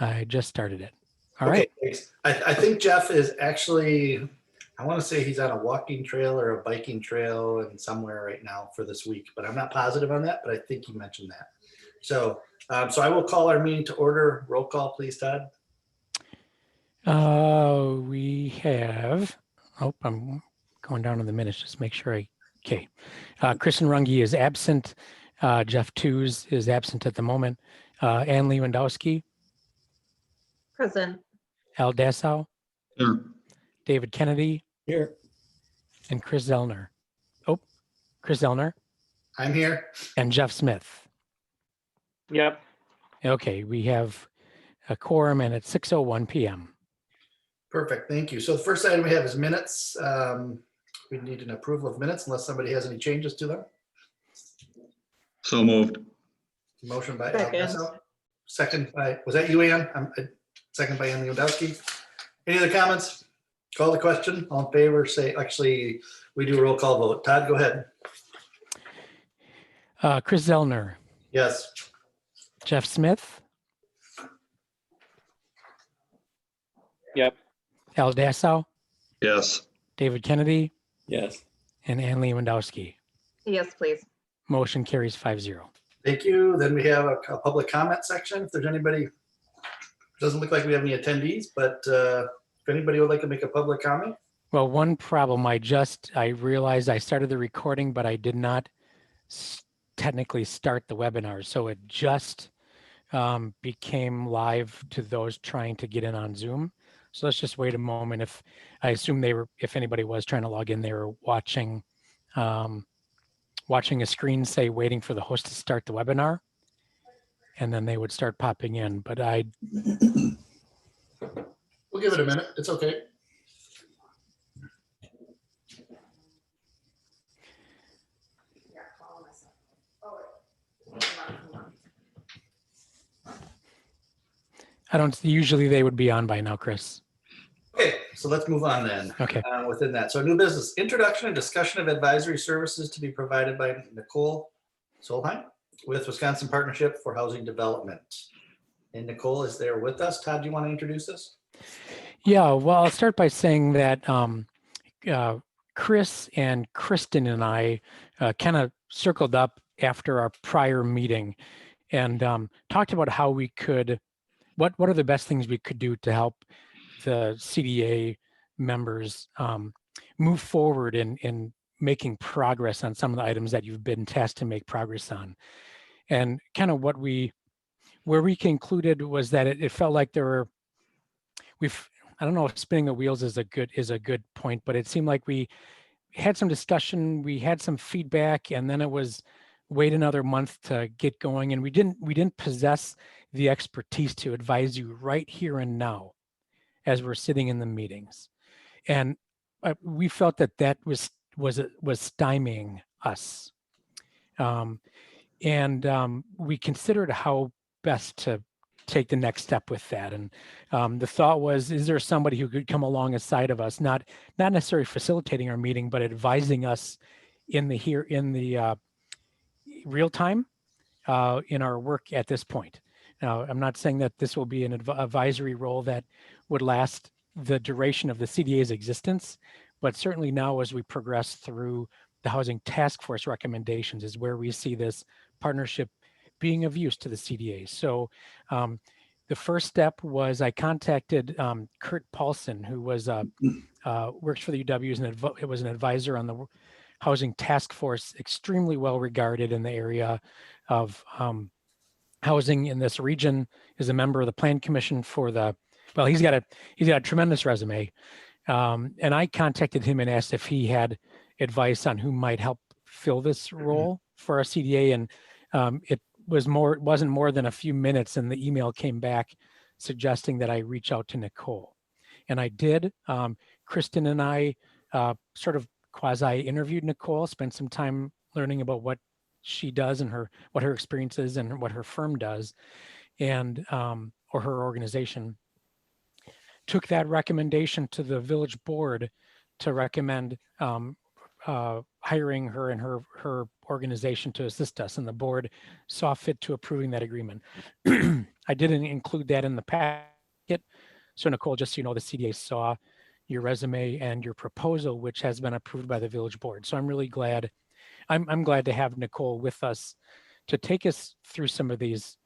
I just started it. All Okay, right. thanks. I think Jeff is actually, I want to say he's on a walking trail or a biking trail and somewhere right now for this week, but I'm not positive on that, but I think you mentioned that. So, so I will call our meeting to order. Roll call, please, Todd. We have, I'm going down to the minutes, just make sure okay. Kristen Runge is absent. Jeff Tews is absent at the moment. Ann Lewandowski. Present. Al Dassow. Here. David Kennedy. Here. And Chris Zellner. Chris Zellner. I'm here. And Jeff Smith. Yep. Okay, we have a quorum and it's 6:01 p.m. Perfect, thank you. So the first item we have is minutes. We need an approval of minutes unless somebody has any changes to them. So moved. Motion by Al Second. Dassow. Second by, was that you, Ann? Second by Ann Lewandowski. Any other comments? Call the question. All in favor, say, actually, we do a roll call vote. Todd, go ahead. Chris Zellner. Yes. Jeff Smith. Yep. Al Dassow. Yes. David Kennedy. Yes. And Ann Lewandowski. Yes, please. Motion carries 5-0. Thank you. Then we have a public comment section. If there's anybody, doesn't look like we have any attendees, but if anybody would like to make a public comment. Well, one problem, I realized I started the recording, but I did not technically start the webinar. So it just became live to those trying to get in on Zoom. So let's just wait a moment. I assume if anybody was trying to log in, they were watching a screen say waiting for the host to start the webinar, and then they would start popping in. But We'll give it a minute. It's okay. Usually they would be on by now, Chris. Okay, so let's move on then. Okay. Within that. So new business, introduction and discussion of advisory services to be provided by Nicole Solheim with Wisconsin Partnership for Housing Development. And Nicole is there with us. Todd, do you want to introduce this? Yeah, well, I'll start by saying that Chris and Kristen and I kind of circled up after our prior meeting and talked about how we could, what are the best things we could do to help the CDA members move forward in making progress on some of the items that you've been tasked to make progress on. And kind of where we concluded was that it felt like I don't know if spinning the wheels is a good point, but it seemed like we had some discussion, we had some feedback, and then it was wait another month to get going. And we didn't possess the expertise to advise you right here and now as we're sitting in the meetings. And we felt that was stymieing us. We considered how best to take the next step with that. And the thought was, is there somebody who could come alongside of us, not necessarily facilitating our meeting, but advising us in the real time in our work at this point. Now, I'm not saying that this will be an advisory role that would last the duration of the CDA's existence, but certainly now as we progress through the Housing Task Force recommendations is where we see this partnership being of use to the CDA. So the first step was I contacted Kurt Paulson, who was works for the UW, it was an advisor on the Housing Task Force, extremely well regarded in the area of housing in this region, is a member of the Plan Commission for he's got a tremendous resume. And I contacted him and asked if he had advice on who might help fill this role for our CDA. And it wasn't more than a few minutes, and the email came back suggesting that I reach out to Nicole. And I did. Kristen and I sort of quasi-interviewed Nicole, spent some time learning about what she does and what her experience is and what her firm does, and or her organization. Took that recommendation to the village board to recommend hiring her and her organization to assist us, and the board saw fit to approving that agreement. I didn't include that in the packet. So Nicole, just so you know, the CDA saw your resume and your proposal, which has been approved by the village board. So I'm really glad. I'm glad to have Nicole with us to take us through some of these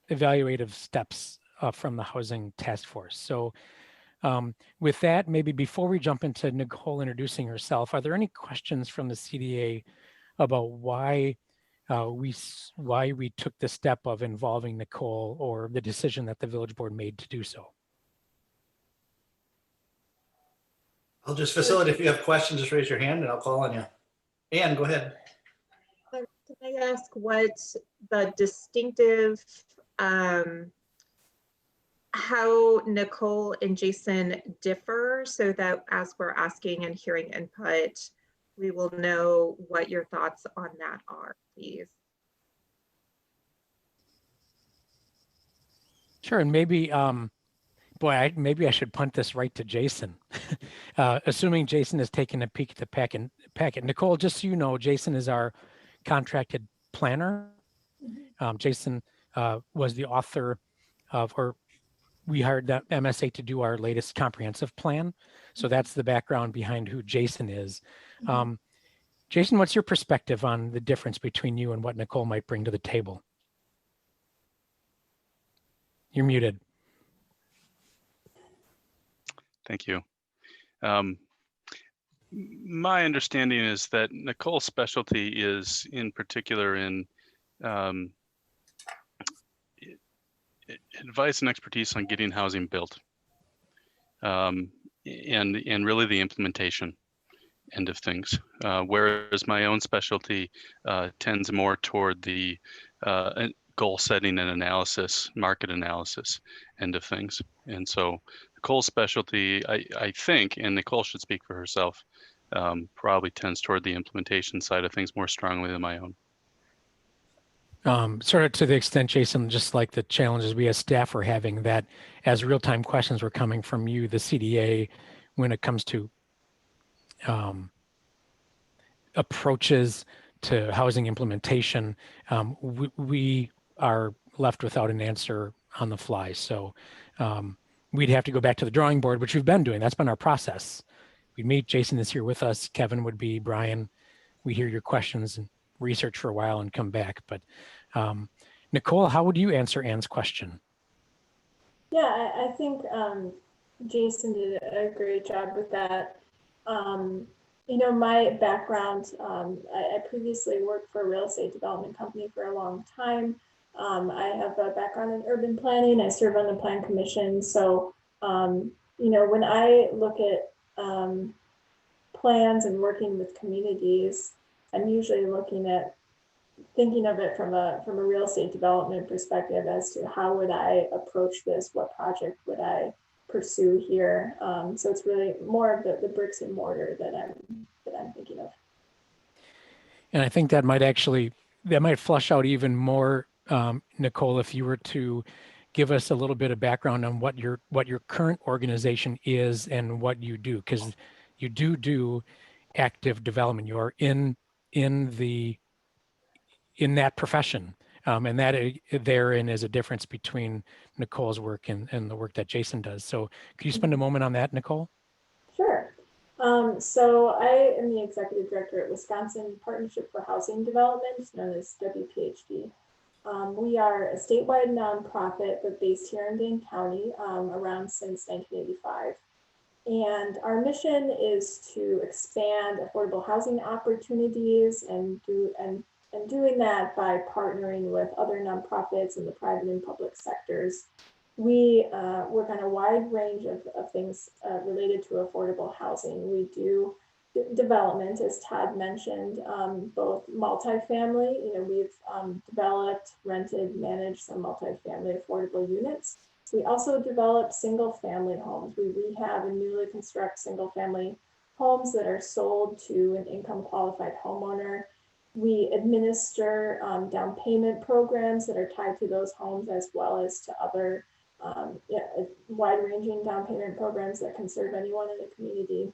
evaluative steps from the housing task force. So with that, maybe before we jump into Nicole introducing herself, are there any questions from the CDA about why we took the step of involving Nicole, or the decision that the village board made to do so? I'll just facilitate. If you have questions, just raise your hand and I'll call on you. Ann, go ahead. Can I ask what the distinctive, how Nicole and Jason differ, so that as we're asking and hearing input, we will know what your thoughts on that are, please? Sure, and maybe, maybe I should punt this right to Jason. Assuming Jason has taken a peek at the packet. Nicole, just so you know, Jason is our contracted planner. Jason was the author of, or we hired that MSA to do our latest comprehensive plan. So that's the background behind who Jason is. Jason, what's your perspective on the difference between you and what Nicole might bring to the table? You're muted. Thank you. My understanding is that Nicole's specialty is in particular in advice and expertise on getting housing built, and really the implementation end of things, whereas my own specialty tends more toward the goal setting and analysis, market analysis end of things. And so Nicole's specialty, I think, and Nicole should speak for herself, probably tends toward the implementation side of things more strongly than my own. Sort of to the extent, Jason, just like the challenges we as staff are having, that as real-time questions were coming from you, the CDA, when it comes to approaches to housing implementation, we are left without an answer on the fly. So we'd have to go back to the drawing board, which we've been doing. That's been our process. We'd meet, Jason is here with us, Kevin would be, Brian, we hear your questions and research for a while and come back. But Nicole, how would you answer Ann's question? Yeah, I think Jason did a great job with that. You know, my background, I previously worked for a real estate development company for a long time. I have a background in urban planning. I serve on the Plan Commission. So, you know, when I look at plans and working with communities, I'm usually looking at thinking of it from a real estate development perspective as to how would I approach this, what project would I pursue here. So it's really more of the bricks and mortar that I'm thinking of. And I think that might flush out even more, Nicole, if you were to give us a little bit of background on what your current organization is and what you do, because you do active development. You're in that profession, and that therein is a difference between Nicole's work and the work that Jason does. So could you spend a moment on that, Nicole? Sure. So I am the executive director at Wisconsin Partnership for Housing Development, known as WPHD. We are a statewide nonprofit, but based here in Dane County, around since 1985. And our mission is to expand affordable housing opportunities and doing that by partnering with other nonprofits in the private and public sectors. We work on a wide range of things related to affordable housing. We do development, as Todd mentioned, both multifamily. You know, we've developed, rented, managed some multifamily affordable units. We also develop single family homes. We rehab and newly construct single family homes that are sold to an income qualified homeowner. We administer down payment programs that are tied to those homes, as well as to other wide-ranging down payment programs that can serve anyone in the community.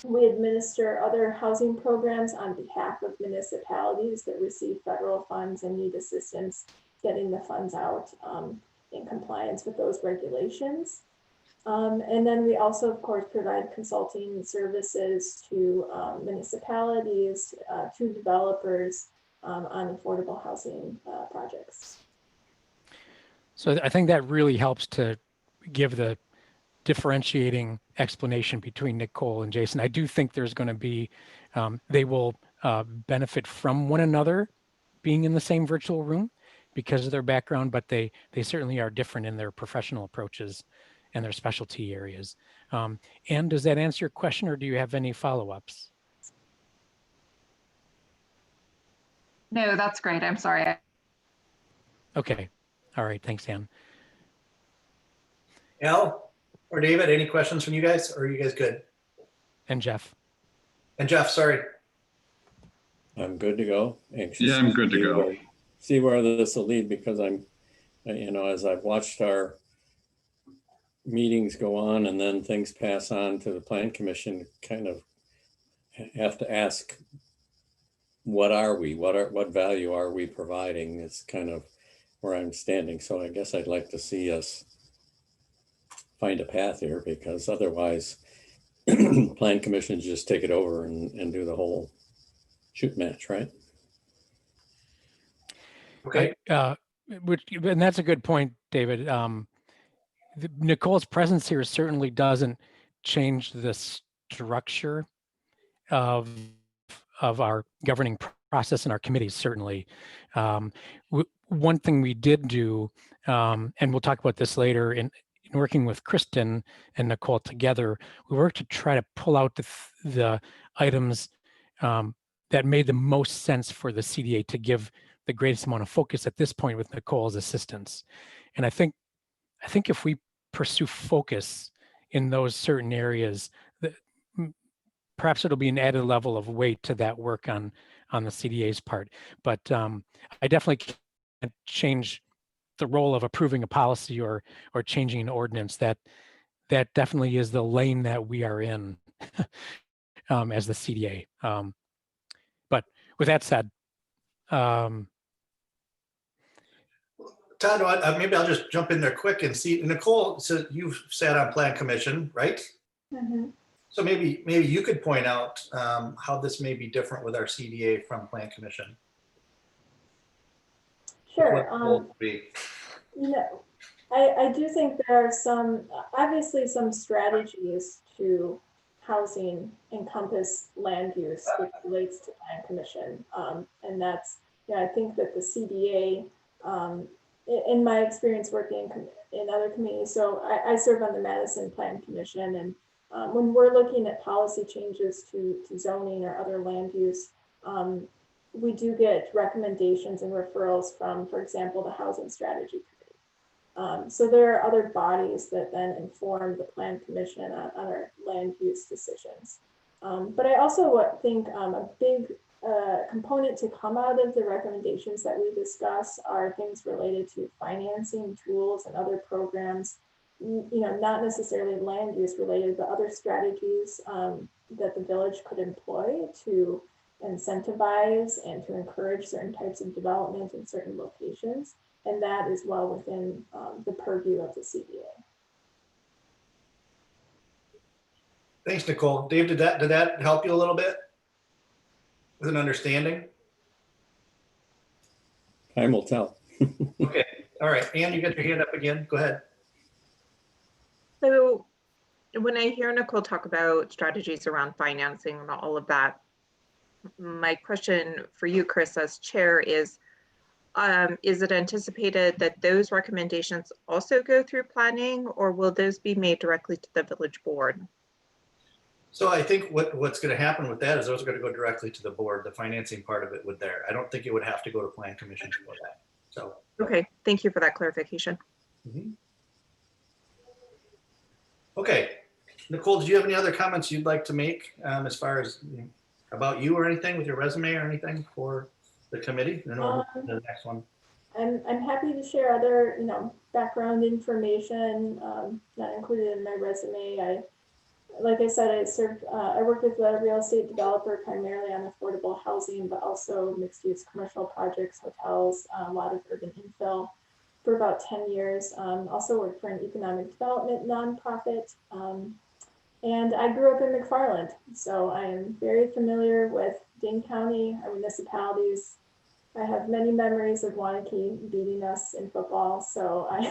We administer other housing programs on behalf of municipalities that receive federal funds and need assistance getting the funds out in compliance with those regulations. And then we also, of course, provide consulting services to municipalities, to developers on affordable housing projects. So I think that really helps to give the differentiating explanation between Nicole and Jason. I do think there's going to be, they will benefit from one another being in the same virtual room because of their background, but they certainly are different in their professional approaches and their specialty areas. Anne, does that answer your question, or do you have any follow-ups? No, that's great. I'm sorry. Okay. All right. Thanks, Anne. Al or David, any questions from you guys, or are you guys good? And Jeff. And Jeff, sorry. I'm good to go. Anxious Yeah, I'm good to see go. see where this will lead, because I'm, you know, as I've watched our meetings go on and then things pass on to the Plan Commission, kind of have to ask, what are we? What value are we providing? Is kind of where I'm standing. So I guess I'd like to see us find a path here, because otherwise Plan Commission just take it over and do the whole shoot match, right? Okay. And that's a good point, David. Nicole's presence here certainly doesn't change the structure of our governing process and our committees, certainly. One thing we did do, and we'll talk about this later, in working with Kristen and Nicole together, we worked to try to pull out the items that made the most sense for the CDA to give the greatest amount of focus at this point with Nicole's assistance. And I think if we pursue focus in those certain areas, perhaps it'll be an added level of weight to that work on the CDA's part. But I definitely can't change the role of approving a policy or changing an ordinance. That definitely is the lane that we are in as the CDA. But with that said, Todd, maybe I'll just jump in there quick and see. Nicole, so you've sat on Plan Commission, right? Mm-hmm. So maybe you could point out how this may be different with our CDA from Plan Commission. Sure. What the goal would be. You know, I do think there are obviously some strategies to housing encompass land use, which relates to Plan Commission. And that's, I think that the CDA, in my experience working in other communities, so I serve on the Madison Plan Commission, and when we're looking at policy changes to zoning or other land use, we do get recommendations and referrals from, for example, the Housing Strategy Committee. So there are other bodies that then inform the Plan Commission on our land use decisions. But I also think a big component to come out of the recommendations that we discuss are things related to financing tools and other programs, not necessarily land use related, but other strategies that the village could employ to incentivize and to encourage certain types of development in certain locations. And that is well within the purview of the CDA. Thanks, Nicole. Dave, did that help you a little bit with an understanding? Time will tell. Okay. All right. Anne, you got your hand up again. Go ahead. So when I hear Nicole talk about strategies around financing and all of that, my question for you, Chris, as chair is it anticipated that those recommendations also go through planning, or will those be made directly to the village board? So I think what's going to happen with that is those are going to go directly to the board. The financing part of it would there. I don't think it would have to go to Plan Commission for that. So. Okay, thank you for that clarification. Mm-hmm. Okay, Nicole, did you have any other comments you'd like to make as far as about you or anything with your resume or anything for the committee? And then we'll move to the next one. I'm happy to share other, background information not included in my resume. like I said, I work with a real estate developer primarily on affordable housing, but also mixed use commercial projects, hotels, a lot of urban infill for about 10 years. Also worked for an economic development nonprofit. And I grew up in McFarland, so I am very familiar with Dane County, our municipalities. I have many memories of Wanakee beating us in football, so I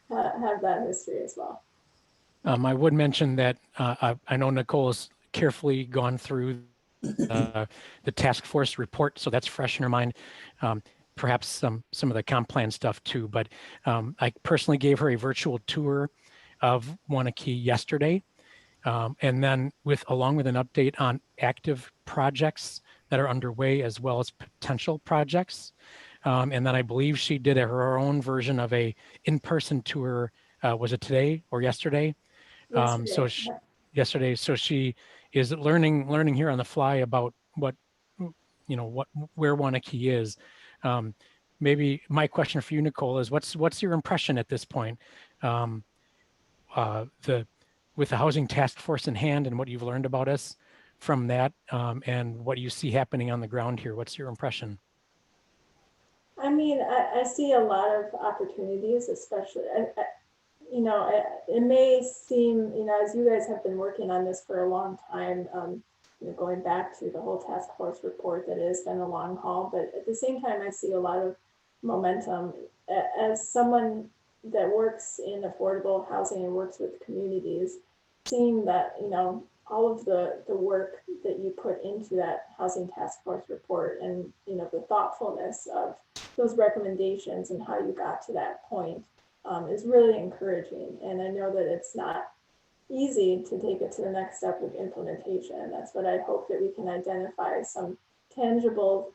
have that history as well. I would mention that I know Nicole has carefully gone through the task force report, so that's fresh in her mind. Perhaps some of the comp plan stuff too, but I personally gave her a virtual tour of Wanakee yesterday. And then along with an update on active projects that are underway as well as potential projects. And then I believe she did her own version of a in-person tour. Was it today or yesterday? Yesterday. So she is learning here on the fly about where Wanakee is. Maybe my question for you, Nicole, is what's your impression at this point? With the housing task force in hand and what you've learned about us from that, and what you see happening on the ground here, what's your impression? I mean, I see a lot of opportunities, especially, it may seem, as you guys have been working on this for a long time, going back to the whole task force report, that it has been a long haul, but at the same time, I see a lot of momentum. As someone that works in affordable housing and works with communities, seeing that, all of the work that you put into that housing task force report and, the thoughtfulness of those recommendations and how you got to that point is really encouraging. And I know that it's not easy to take it to the next step of implementation. That's what I hope, that we can identify some tangible,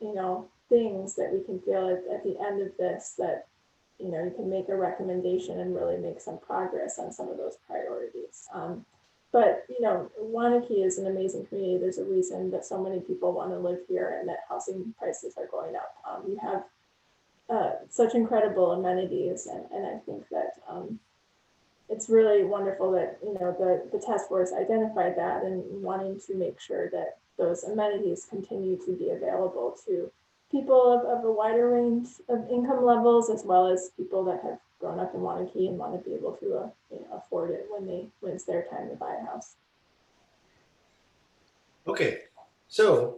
things that we can feel at the end of this, that, you can make a recommendation and really make some progress on some of those priorities. But, Wanakee is an amazing community. There's a reason that so many people want to live here and that housing prices are going up. You have such incredible amenities, and I think that it's really wonderful that the task force identified that and wanting to make sure that those amenities continue to be available to people of a wider range of income levels, as well as people that have grown up in Wanakee and want to be able to afford it when it's their time to buy a house. Okay, so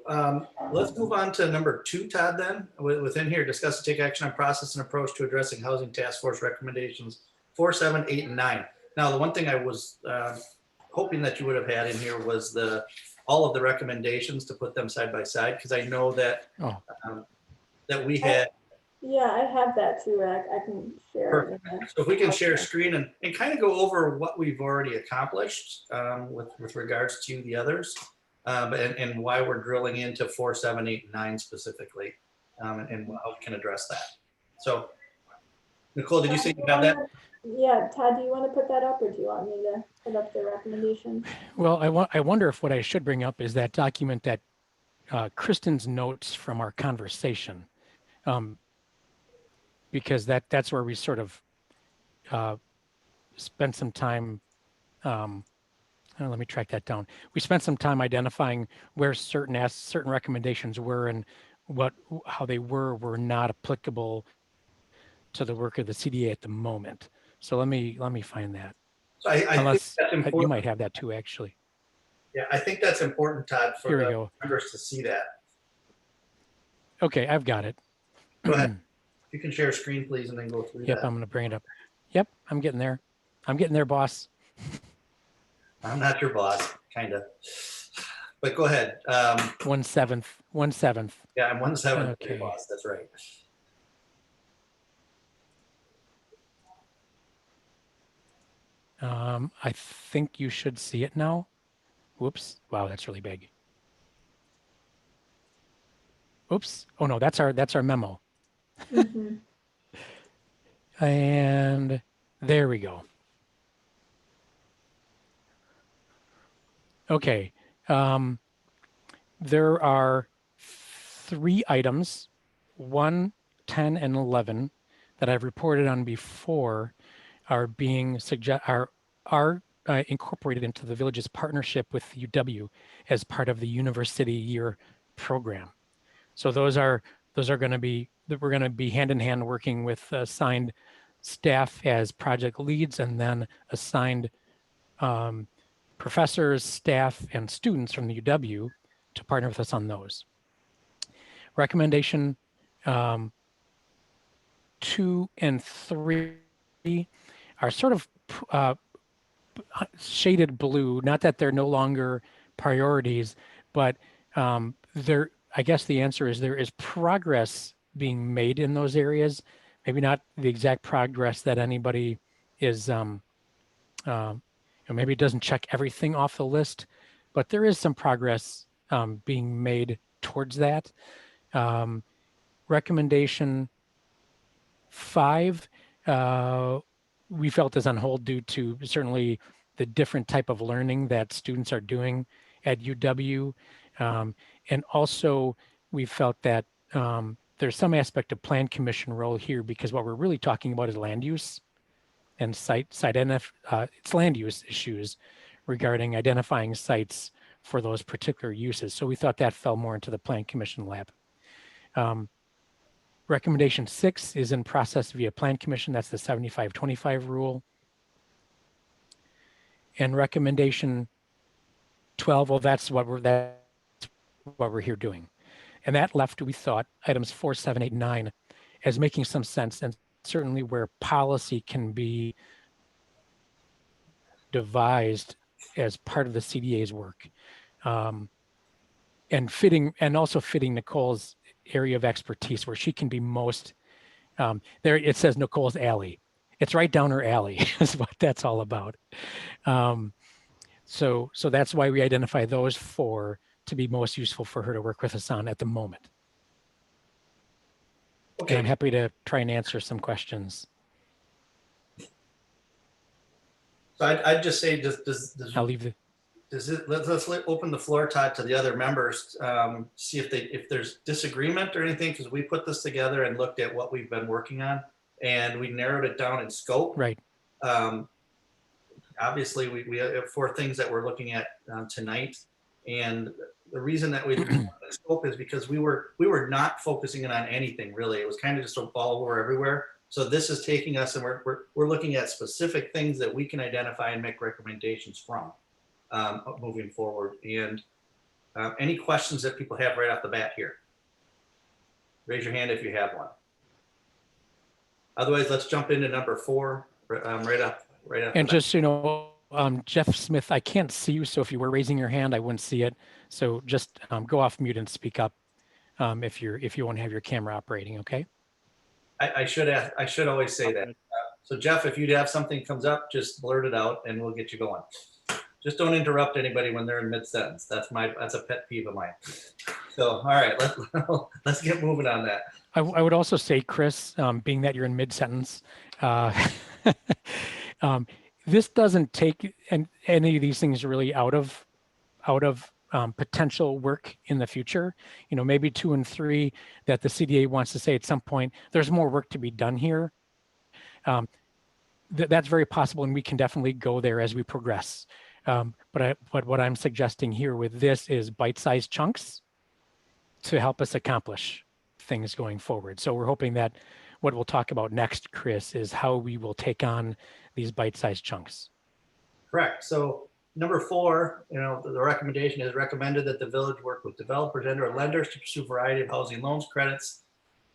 let's move on to number 2, Todd, then. Within here, discuss and take action on process and approach to addressing housing task force recommendations 4, 7, 8, and 9. Now, the one thing I was hoping that you would have had in here was all of the recommendations, to put them side by side, because I know that that we had. Yeah, I have that too, and I can share it. So if we can share screen and kind of go over what we've already accomplished with regards to the others, and why we're drilling into 4, 7, 8, and 9 specifically, and how we can address that. So, Nicole, did you say you have that? Yeah, Todd, do you want to put that up, or do you want me to put up the recommendation? Well, I wonder if what I should bring up is that document that Kristen's notes from our conversation, because that's where we sort of spent some time. Let me track that down. We spent some time identifying where certain recommendations were and how they were not applicable to the work of the CDA at the moment. So let me find that. So I think that's important. You might have that too, actually. Yeah, I think that's important, Todd, for the members to see that. Okay, I've got it. Go ahead. You can share a screen, please, and then go through that. Yep, I'm going to bring it up. Yep, I'm getting there. I'm getting there, boss. I'm not your boss, kind of. But go ahead. 1/7. 1/7. Yeah, I'm 1/7. Okay. Boss. That's right. I think you should see it now. Whoops. Wow, that's really big. Oops. Oh no, that's our memo. Mm-hmm. And there we go. Okay. There are 3 items, 1, 10, and 11, that I've reported on before are being incorporated into the village's partnership with UW as part of the University Year program. So those are going to be, we're going to be hand in hand working with assigned staff as project leads, and then assigned professors, staff, and students from the UW to partner with us on those. Recommendation 2 and 3 are sort of shaded blue, not that they're no longer priorities, but I guess the answer is there is progress being made in those areas. Maybe not the exact progress that anybody is, maybe it doesn't check everything off the list, but there is some progress being made towards that. Recommendation 5, we felt is on hold due to certainly the different type of learning that students are doing at UW. And also we felt that there's some aspect of plan commission role here, because what we're really talking about is land use and it's land use issues regarding identifying sites for those particular uses. So we thought that fell more into the plan commission lab. Recommendation 6 is in process via plan commission. That's the 75-25 rule. And recommendation 12, well, that's what we're here doing. And that left, we thought, items 4, 7, 8, 9 as making some sense, and certainly where policy can be devised as part of the CDA's work. And also fitting Nicole's area of expertise, where she can be most, there it says Nicole's alley. It's right down her alley is what that's all about. So that's why we identify those 4 to be most useful for her to work with us on at the moment. Okay. And I'm happy to try and answer some questions. So I'd just say, I'll leave the. Let's open the floor, Todd, to the other members. See if there's disagreement or anything, because we put this together and looked at what we've been working on, and we narrowed it down in scope. Right. Obviously, we have 4 things that we're looking at tonight, and the reason that we did scope is because we were not focusing in on anything really. It was kind of just all over everywhere. So this is taking us, and we're looking at specific things that we can identify and make recommendations from moving forward. And any questions that people have right off the bat here? Raise your hand if you have one. Otherwise, let's jump into number 4 right up. And just so you know, Jeff Smith, I can't see you, so if you were raising your hand, I wouldn't see it. So just go off mute and speak up if you want to have your camera operating. Okay. I should always say that. So Jeff, if you have something comes up, just blurt it out and we'll get you going. Just don't interrupt anybody when they're in mid-sentence. That's a pet peeve of mine. So all right, let's get moving on that. I would also say, Chris, being that you're in mid-sentence, this doesn't take any of these things really out of potential work in the future. Maybe 2 and 3 that the CDA wants to say at some point, there's more work to be done here. That's very possible, and we can definitely go there as we progress. But what I'm suggesting here with this is bite-sized chunks to help us accomplish things going forward. So we're hoping that what we'll talk about next, Chris, is how we will take on these bite-sized chunks. Correct. So number 4, the recommendation is recommended that the village work with developers and/or lenders to pursue a variety of housing loans credits,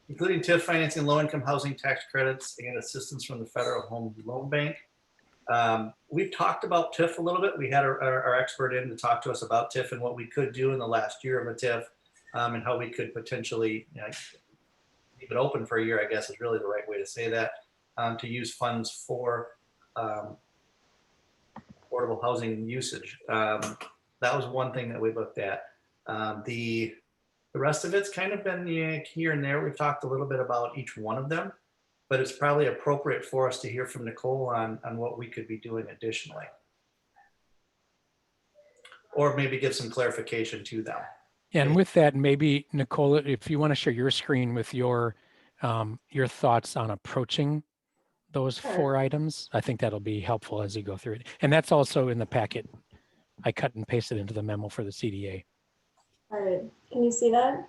including TIF financing, low-income housing tax credits, and assistance from the Federal Home Loan Bank. We've talked about TIF a little bit. We had our expert in to talk to us about TIF and what we could do in the last year of a TIF, and how we could potentially leave it open for a year, I guess is really the right way to say that, to use funds for affordable housing usage. That was one thing that we looked at. The rest of it's kind of been here and there. We've talked a little bit about each one of them, but it's probably appropriate for us to hear from Nicole on what we could be doing additionally. Or maybe give some clarification to them. And with that, maybe Nicole, if you want to share your screen with your thoughts on approaching those Sure. 4 items. I think that'll be helpful as you go through it. And that's also in the packet. I cut and pasted into the memo for the CDA. All right, can you see that?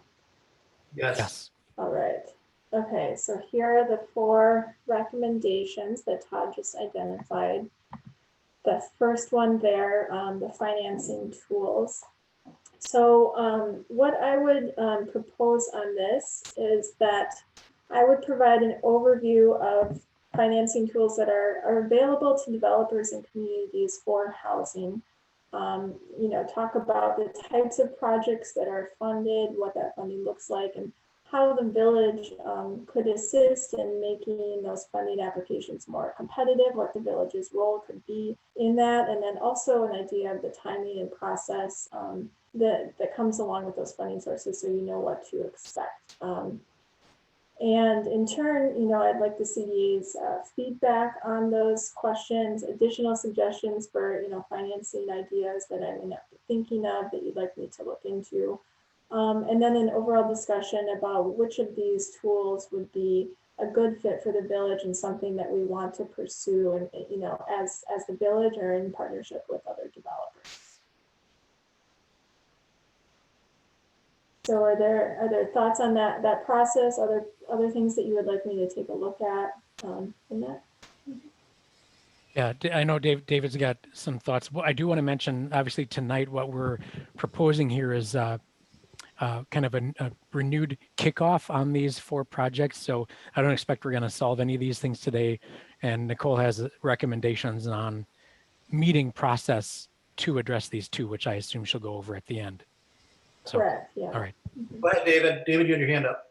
Yes. Yes. All right. Okay, so here are the 4 recommendations that Todd just identified. The first one there, the financing tools. So what I would propose on this is that I would provide an overview of financing tools that are available to developers and communities for housing. You know, talk about the types of projects that are funded, what that funding looks like, and how the village could assist in making those funding applications more competitive, what the village's role could be in that, and then also an idea of the timing and process that comes along with those funding sources, so you know what to expect. And in turn, you know, I'd like the CDA's feedback on those questions, additional suggestions for, you know, financing ideas that I'm thinking of that you'd like me to look into. And then an overall discussion about which of these tools would be a good fit for the village and something that we want to pursue, and you know, as the village or in partnership with other developers. So are there thoughts on that process? Other things that you would like me to take a look at in that? Yeah, I know David's got some thoughts. Well, I do want to mention, obviously tonight, what we're proposing here is kind of a renewed kickoff on these 4 projects. So I don't expect we're going to solve any of these things today. And Nicole has recommendations on meeting process to address these 2, which I assume she'll go over at the end. So, Correct, yeah. all right. Go ahead, David. David, you had your hand up.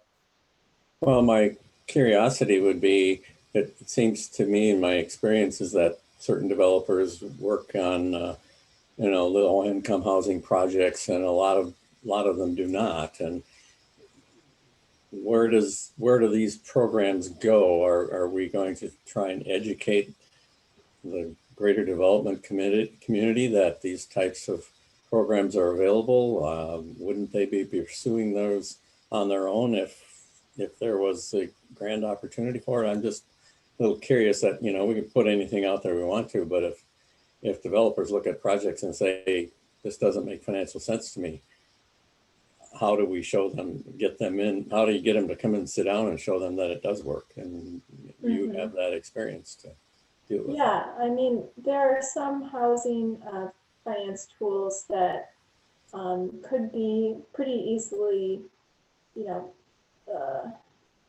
Well, my curiosity would be, it seems to me in my experience is that certain developers work on, you know, low income housing projects, and a lot of them do not. And where do these programs go? Are we going to try and educate the greater development community that these types of programs are available? Wouldn't they be pursuing those on their own if there was a grand opportunity for it? I'm just a little curious that, you know, we can put anything out there we want to, but if developers look at projects and say, hey, this doesn't make financial sense to me, how do we show them, get them in? How do you get them to come and sit down and show them that it does work? And you have that experience to deal with. Yeah, I mean, there are some housing finance tools that could be pretty easily, you know,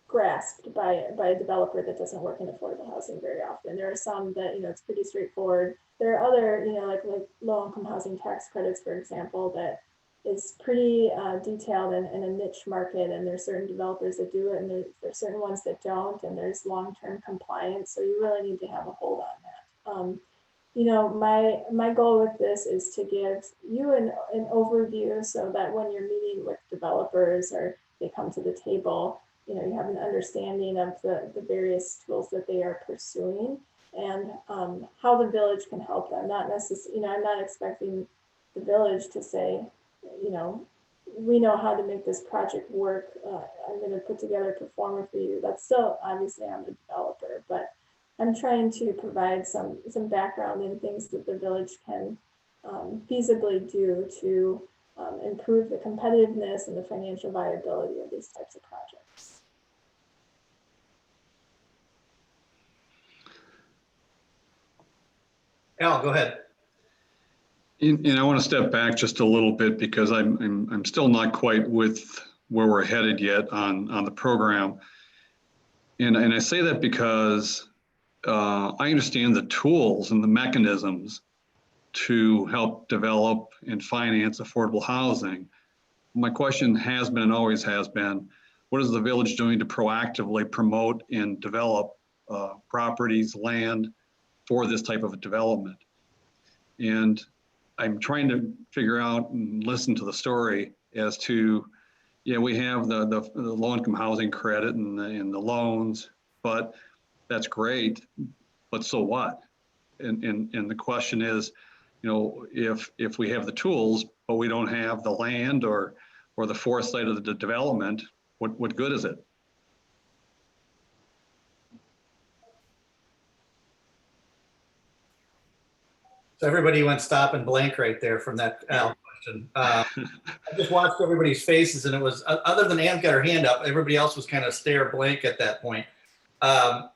grasped by a developer that doesn't work in affordable housing very often. There are some that, you know, it's pretty straightforward. There are other, you know, like low-income housing tax credits, for example, that is pretty detailed and in a niche market, and there's certain developers that do it, and there's certain ones that don't, and there's long-term compliance, so you really need to have a hold on that. You know, my goal with this is to give you an overview so that when you're meeting with developers or they come to the table, you know, you have an understanding of the various tools that they are pursuing and how the village can help them. Not necessarily, you know, I'm not expecting the village to say, you know, we know how to make this project work. I'm going to put together a performer for you. That's still, obviously, I'm a developer, but I'm trying to provide some background in things that the village can feasibly do to improve the competitiveness and the financial viability of these types of projects. Al, go ahead. And I want to step back just a little bit because I'm still not quite with where we're headed yet on the program. And I say that because I understand the tools and the mechanisms to help develop and finance affordable housing. My question has been and always has been, what is the village doing to proactively promote and develop properties, land for this type of a development? And I'm trying to figure out and listen to the story as to, yeah, we have the low-income housing credit and the loans, but that's great, but so what? And the question is, you know, if we have the tools, but we don't have the land or the foresight of the development, what good is it? So everybody went stop and blank right there from that Al question. I just watched everybody's faces, and it was, other than Ann got her hand up, everybody else was kind of stare blank at that point. I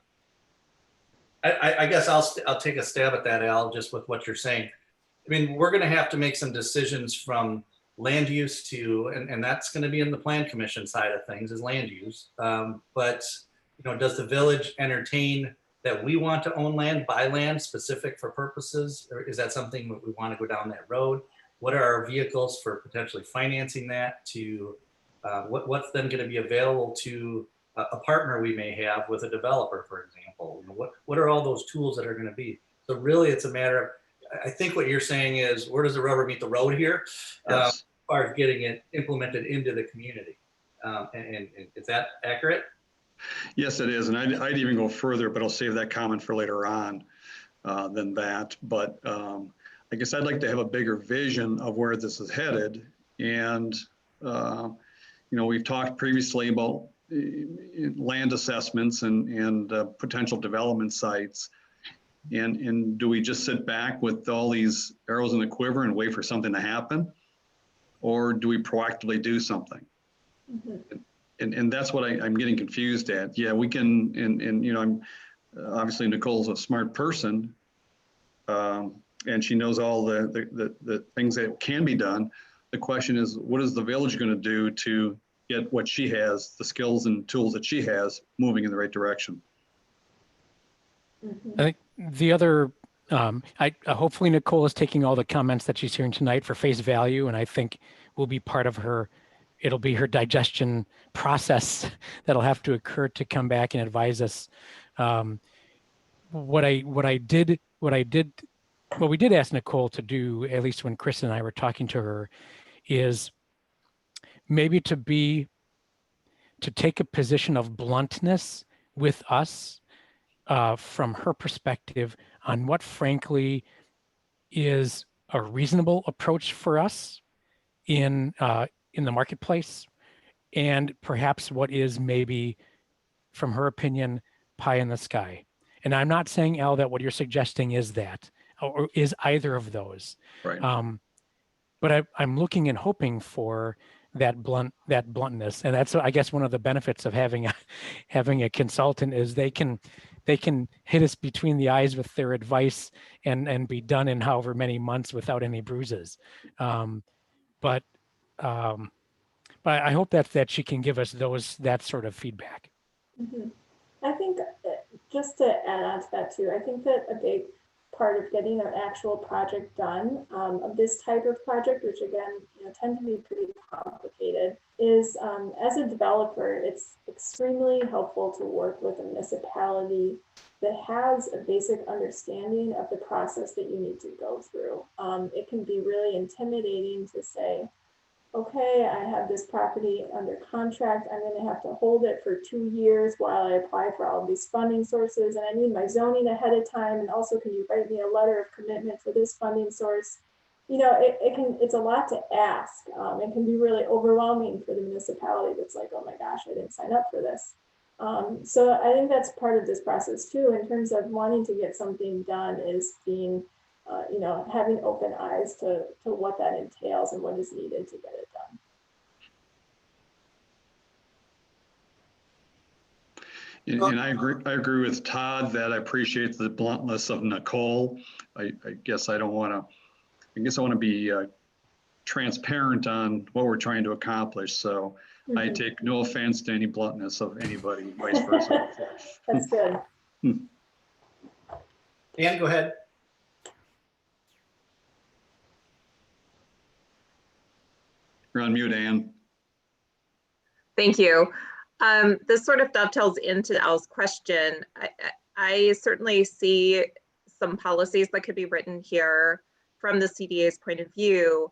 guess I'll take a stab at that, Al, just with what you're saying. I mean, we're going to have to make some decisions from land use to, and that's going to be in the plan commission side of things, is land use. But you know, does the village entertain that we want to own land, buy land specific for purposes, or is that something that we want to go down that road? What are our vehicles for potentially financing that? To what's then going to be available to a partner we may have with a developer, for example? You know, what are all those tools that are going to be? So really, it's a matter of, I think what you're saying is, where does the rubber meet the road here? Yes. As far as getting it implemented into the community. And is that accurate? Yes, it is. And I'd even go further, but I'll save that comment for later on than that. But I guess I'd like to have a bigger vision of where this is headed. And, you know, we've talked previously about land assessments and potential development sites. And do we just sit back with all these arrows in the quiver and wait for something to happen? Or do we proactively do something? Mhm. And that's what I'm getting confused at. Yeah, we can, and you know, I'm obviously Nicole's a smart person, and she knows all the things that can be done. The question is, what is the village going to do to get what she has, the skills and tools that she has, moving in the right direction? Mhm. I think the other, hopefully Nicole is taking all the comments that she's hearing tonight for face value, and I think will be part of her, it'll be her digestion process that'll have to occur to come back and advise us. What we did ask Nicole to do, at least when Chris and I were talking to her, is maybe to take a position of bluntness with us from her perspective on what frankly is a reasonable approach for us in the marketplace, and perhaps what is maybe, from her opinion, pie in the sky. And I'm not saying, Al, that what you're suggesting is that, or is either of those. Right. But I'm looking and hoping for that bluntness, and that's, I guess, one of the benefits of having a consultant is they can hit us between the eyes with their advice and be done in however many months without any bruises. But I hope that she can give us that sort of feedback. Mhm. I think just to add on to that too, I think that a big part of getting an actual project done of this type of project, which again, you know, tend to be pretty complicated, is as a developer, it's extremely helpful to work with a municipality that has a basic understanding of the process that you need to go through. It can be really intimidating to say, okay, I have this property under contract. I'm going to have to hold it for 2 years while I apply for all of these funding sources. And I need my zoning ahead of time. And also, can you write me a letter of commitment for this funding source? You know, it's a lot to ask. It can be really overwhelming for the municipality that's like, oh my gosh, I didn't sign up for this. So I think that's part of this process too, in terms of wanting to get something done, is being you know, having open eyes to what that entails and what is needed to get it done. And I agree with Todd that I appreciate the bluntness of Nicole. I guess I want to be transparent on what we're trying to accomplish. So I take no offense to any bluntness of anybody, vice versa. That's good. Ann, go ahead. You're on mute, Ann. Thank you. This sort of dovetails into Al's question. I certainly see some policies that could be written here from the CDA's point of view.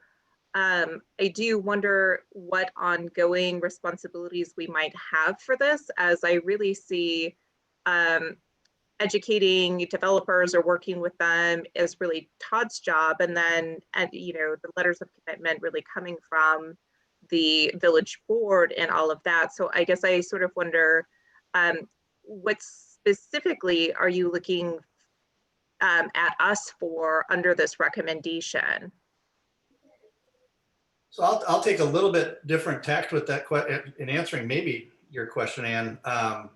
I do wonder what ongoing responsibilities we might have for this, as I really see educating developers or working with them is really Todd's job, and then you know, the letters of commitment really coming from the village board and all of that. So I guess I sort of wonder, what specifically are you looking at us for under this recommendation? So I'll take a little bit different tact with that in answering maybe your question, Ann. I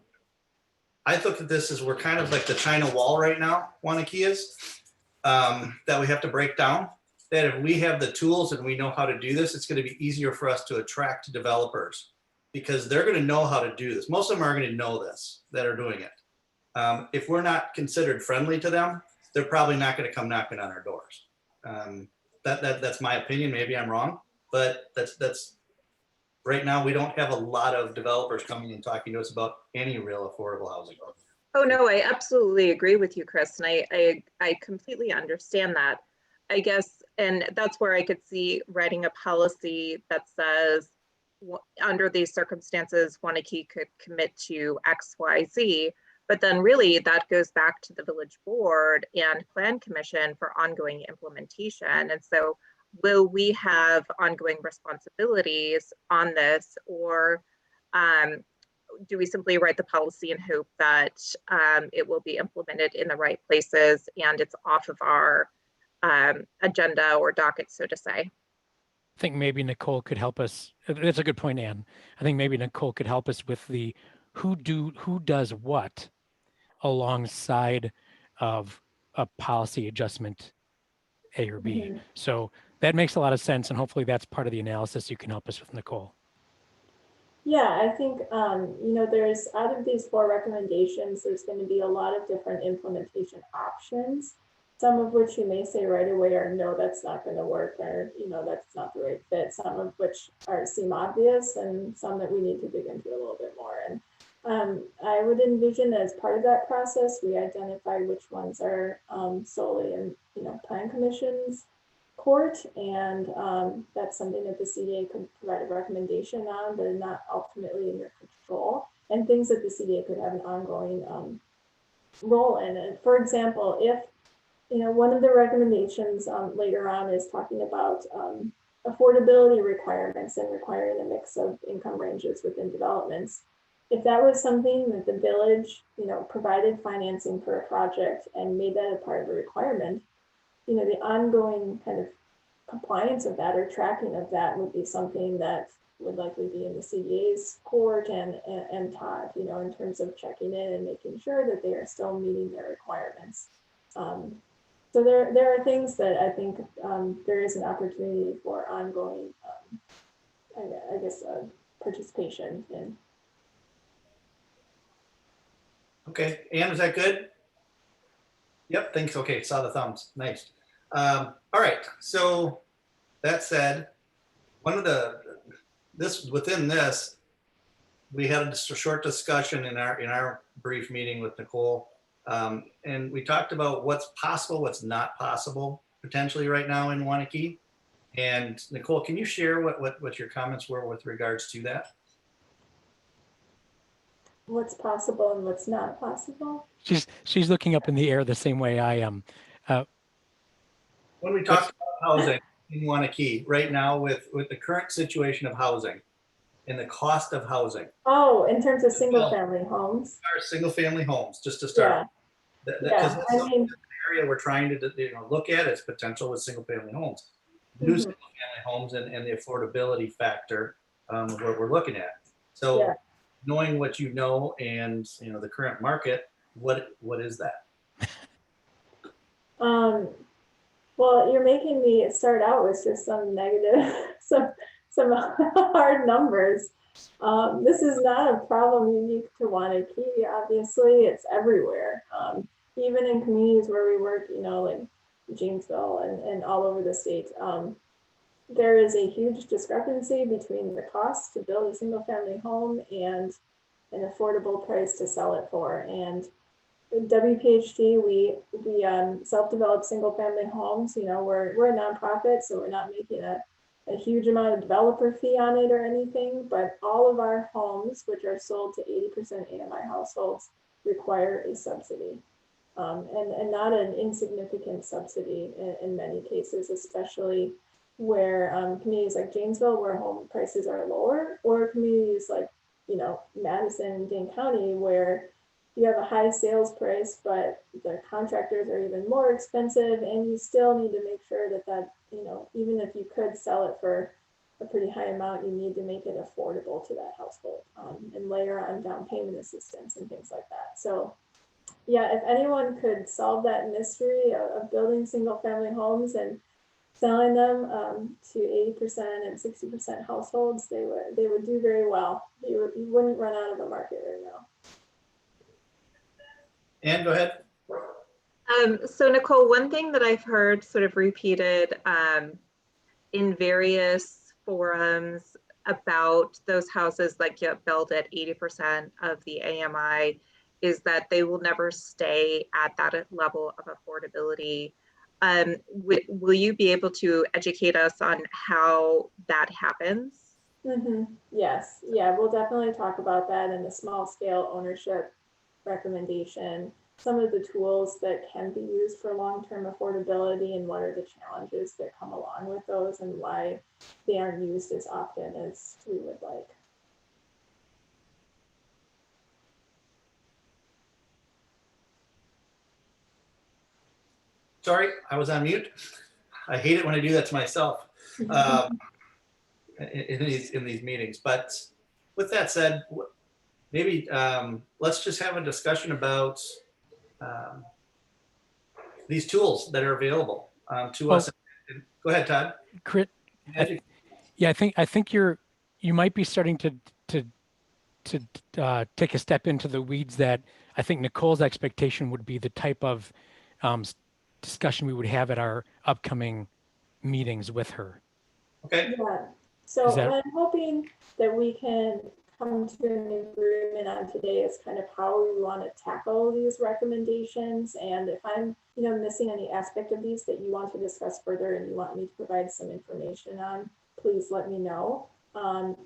look at this as we're kind of like the China wall right now, Wanakee is, that we have to break down. That if we have the tools and we know how to do this, it's going to be easier for us to attract developers because they're going to know how to do this. Most of them are going to know this that are doing it. If we're not considered friendly to them, they're probably not going to come knocking on our doors. That's my opinion. Maybe I'm wrong, but that's right now we don't have a lot of developers coming and talking to us about any real affordable housing. Oh, no, I absolutely agree with you, Chris. And I completely understand that. I guess, and that's where I could see writing a policy that says, under these circumstances, Wanakee could commit to X, Y, Z. But then really that goes back to the village board and plan commission for ongoing implementation. And so will we have ongoing responsibilities on this, or do we simply write the policy and hope that it will be implemented in the right places and it's off of our agenda or docket, so to say? I think maybe Nicole could help us. That's a good point, Ann. I think maybe Nicole could help us with the who does what alongside of a policy adjustment A or B. Mhm. So that makes a lot of sense. And hopefully that's part of the analysis you can help us with, Nicole. Yeah, I think, there's out of these 4 recommendations, there's going to be a lot of different implementation options, some of which you may say right away are, no, that's not going to work, or, that's not the right fit, some of which seem obvious, and some that we need to dig into a little bit more. And I would envision as part of that process, we identify which ones are solely in, plan commission's court, and that's something that the CDA could provide a recommendation on, but not ultimately in your control, and things that the CDA could have an ongoing role in. And for example, if one of the recommendations later on is talking about affordability requirements and requiring a mix of income ranges within developments, if that was something that the village provided financing for a project and made that a part of a requirement, the ongoing kind of compliance of that or tracking of that would be something that would likely be in the CDA's court and Todd, in terms of checking in and making sure that they are still meeting their requirements. So there are things that I think there is an opportunity for ongoing, I guess, participation in. Okay, Ann, is that good? Yep, thanks. Okay, saw the thumbs. Nice. All right, so that said, within this, we had just a short discussion in our brief meeting with Nicole, and we talked about what's possible, what's not possible potentially right now in Wanakee. And Nicole, can you share what your comments were with regards to that? What's possible and what's not possible? She's looking up in the air the same way I am. When we talk about housing in Wanakee right now, with the current situation of housing and the cost of housing. Oh, in terms of single family homes. Our single family homes, just to start. Yeah. Because that's an area we're trying to look at its potential with single family homes. New single family homes and the affordability factor what we're looking at. So knowing what you know and the current market, what is that? Well, you're making me start out with just some negative, some hard numbers. This is not a problem unique to Wanakee. Obviously, it's everywhere. Even in communities where we work, like Janesville and all over the state, there is a huge discrepancy between the cost to build a single family home and an affordable price to sell it for. And WPHT, we self-develop single family homes. We're a nonprofit, so we're not making a huge amount of developer fee on it or anything, but all of our homes, which are sold to 80% AMI households, require a subsidy. And not an insignificant subsidy in many cases, especially where communities like Janesville, where home prices are lower, or communities like, Madison and Dane County, where you have a high sales price, but the contractors are even more expensive, and you still need to make sure that, you know, even if you could sell it for a pretty high amount, you need to make it affordable to that household, and layer on down payment assistance and things like that. So yeah, if anyone could solve that mystery of building single family homes and selling them to 80% and 60% households, they would do very well. You wouldn't run out of the market right now. Ann, go ahead. So Nicole, one thing that I've heard sort of repeated in various forums about those houses that get built at 80% of the AMI is that they will never stay at that level of affordability. Will you be able to educate us on how that happens? Yes, yeah, we'll definitely talk about that in the small scale ownership recommendation, some of the tools that can be used for long-term affordability and what are the challenges that come along with those and why they aren't used as often as we would like. Sorry, I was on mute. I hate it when I do that to myself in these meetings. But with that said, maybe let's just have a discussion about these tools that are available to us. Go ahead, Todd. Crit, yeah, I think you might be starting to take a step into the weeds that I think Nicole's expectation would be the type of discussion we would have at our upcoming meetings with her. Okay. Yeah. So what I'm hoping that we can come to an agreement on today is kind of how we want to tackle these recommendations. And if I'm, you know, missing any aspect of these that you want to discuss further and you want me to provide some information on, please let me know.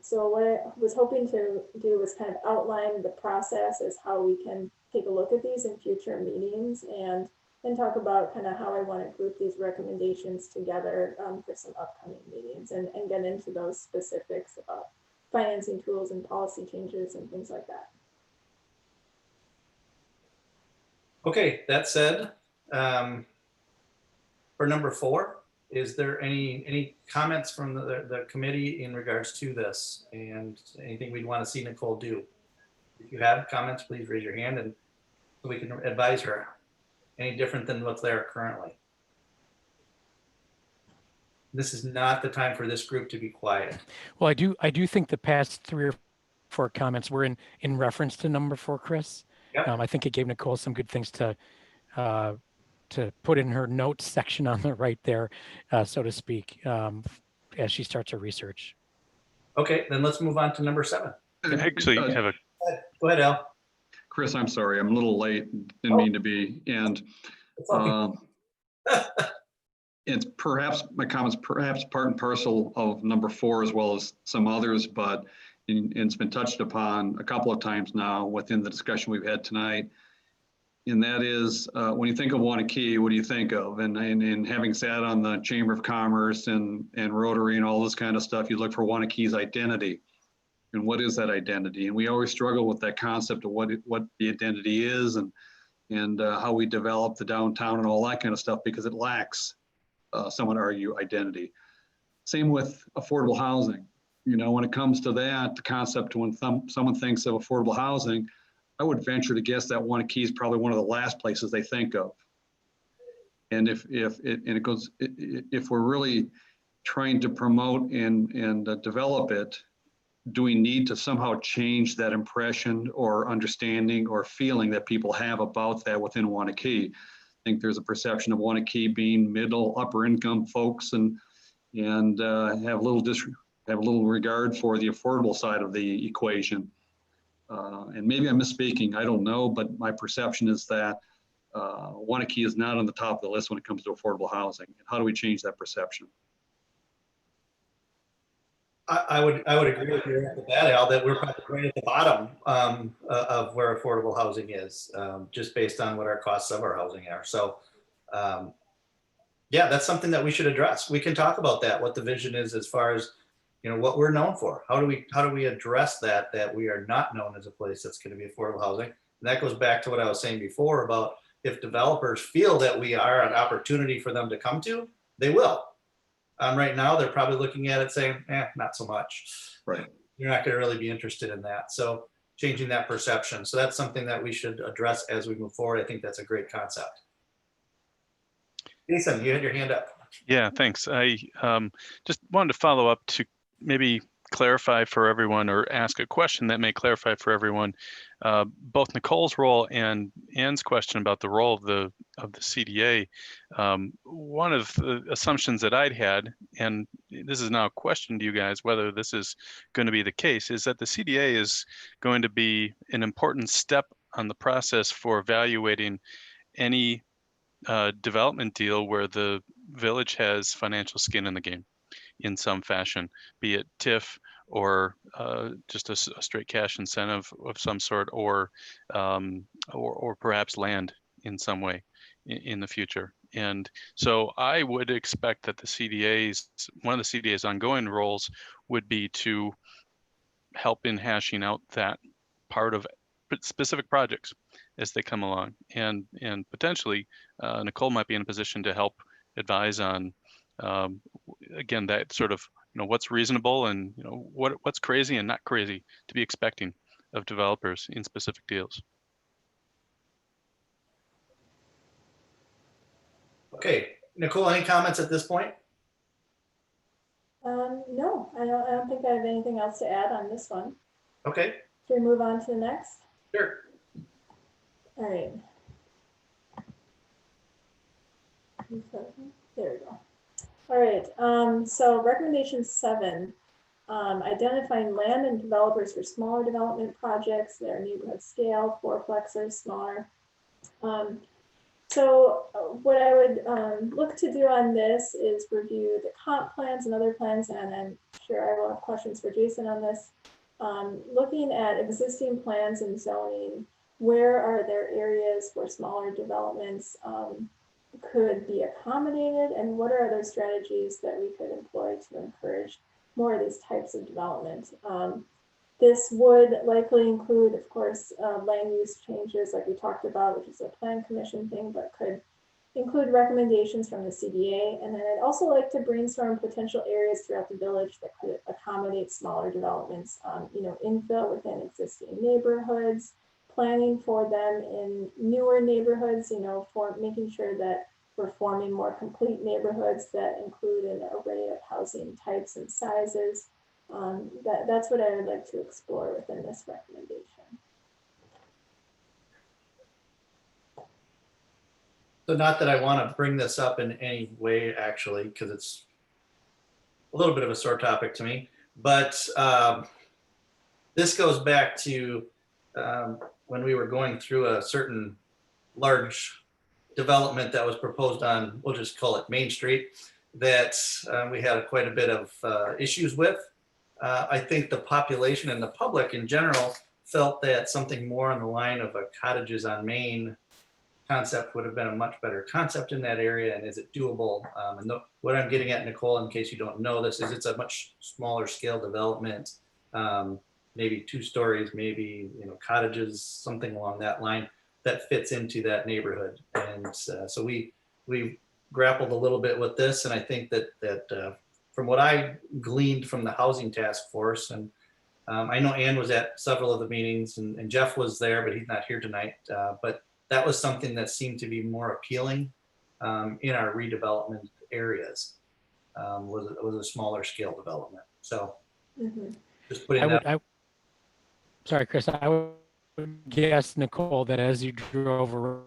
So what I was hoping to do was kind of outline the process as how we can take a look at these in future meetings and then talk about kind of how I want to group these recommendations together for some upcoming meetings and get into those specifics about financing tools and policy changes and things like that. Okay, that said, for number 4, is there any comments from the committee in regards to this and anything we'd want to see Nicole do? If you have comments, please raise your hand and so we can advise her. Any different than what's there currently? This is not the time for this group to be quiet. Well, I do think the past 3 or 4 comments were in reference to number 4, Chris. Yep. I think it gave Nicole some good things to put in her notes section on the right there, so to speak, as she starts her research. Okay, then let's move on to number 7. Actually, you have a Go ahead, Al. Chris, I'm sorry, I'm a little late, didn't mean to be, and it's perhaps, my comments perhaps part and parcel of number 4 as well as some others, but it's been touched upon a couple of times now within the discussion we've had tonight. And that is, when you think of Wanakee, what do you think of? And having sat on the Chamber of Commerce and Rotary and all this kind of stuff, you look for Wanakee's identity. And what is that identity? And we always struggle with that concept of what the identity is and how we develop the downtown and all that kind of stuff, because it lacks, some would argue, identity. Same with affordable housing. You know, when it comes to that, the concept when someone thinks of affordable housing, I would venture to guess that Wanakee is probably one of the last places they think of. And if we're really trying to promote and develop it, do we need to somehow change that impression or understanding or feeling that people have about that within Wanakee? I think there's a perception of Wanakee being middle, upper income folks and have a little regard for the affordable side of the equation. And maybe I'm misspeaking, I don't know, but my perception is that Wanakee is not on the top of the list when it comes to affordable housing. How do we change that perception? I would agree with you with that, Al, that we're probably right at the bottom of where affordable housing is, just based on what our costs of our housing are. So, yeah, that's something that we should address. We can talk about that, what the vision is as far as, you know, what we're known for. How do we address that we are not known as a place that's going to be affordable housing? And that goes back to what I was saying before about if developers feel that we are an opportunity for them to come to, they will. Right now, they're probably looking at it saying, not so much. Right. You're not going to really be interested in that. So changing that perception. So that's something that we should address as we move forward. I think that's a great concept. Jason, you had your hand up. Yeah, thanks. I just wanted to follow up to maybe clarify for everyone or ask a question that may clarify for everyone, both Nicole's role and Ann's question about the role of the CDA. One of the assumptions that I'd had, and this is now a question to you guys, whether this is going to be the case, is that the CDA is going to be an important step on the process for evaluating any development deal where the village has financial skin in the game in some fashion, be it TIF or just a straight cash incentive of some sort, or perhaps land in some way in the future. And so I would expect that one of the CDA's ongoing roles would be to help in hashing out that part of specific projects as they come along, and potentially Nicole might be in a position to help advise on again that sort of what's reasonable and what's crazy and not crazy to be expecting of developers in specific deals. Okay, Nicole, any comments at this point? No, I don't think I have anything else to add on this one. Okay, Should we move on to the next? sure. All right. There we go. All right, so recommendation 7, identifying land and developers for smaller development projects that are neighborhood scale, 4-plex or smaller. So what I would look to do on this is review the comp plans and other plans, and I'm sure I will have questions for Jason on this. Looking at existing plans and zoning, where are there areas where smaller developments could be accommodated, and what are other strategies that we could employ to encourage more of these types of development? This would likely include, of course, land use changes like we talked about, which is a plan commission thing, but could include recommendations from the CDA. And then I'd also like to brainstorm potential areas throughout the village that could accommodate smaller developments, infill within existing neighborhoods, planning for them in newer neighborhoods, for making sure that we're forming more complete neighborhoods that include an array of housing types and sizes. That's what I would like to explore within this recommendation. So not that I want to bring this up in any way, actually, because it's a little bit of a sore topic to me, but this goes back to when we were going through a certain large development that was proposed on, we'll just call it Main Street, that we had quite a bit of issues with. I think the population and the public in general felt that something more on the line of a cottages on Main concept would have been a much better concept in that area, and is it doable? And what I'm getting at, Nicole, in case you don't know this, is it's a much smaller scale development, maybe 2 stories, maybe cottages, something along that line that fits into that neighborhood. And so we grappled a little bit with this, and I think that from what I gleaned from the housing task force, and I know Ann was at several of the meetings, and Jeff was there, but he's not here tonight. But that was something that seemed to be more appealing in our redevelopment areas. Was a smaller scale development. So just putting that. Sorry, Chris. I would guess, Nicole, that as you drove around,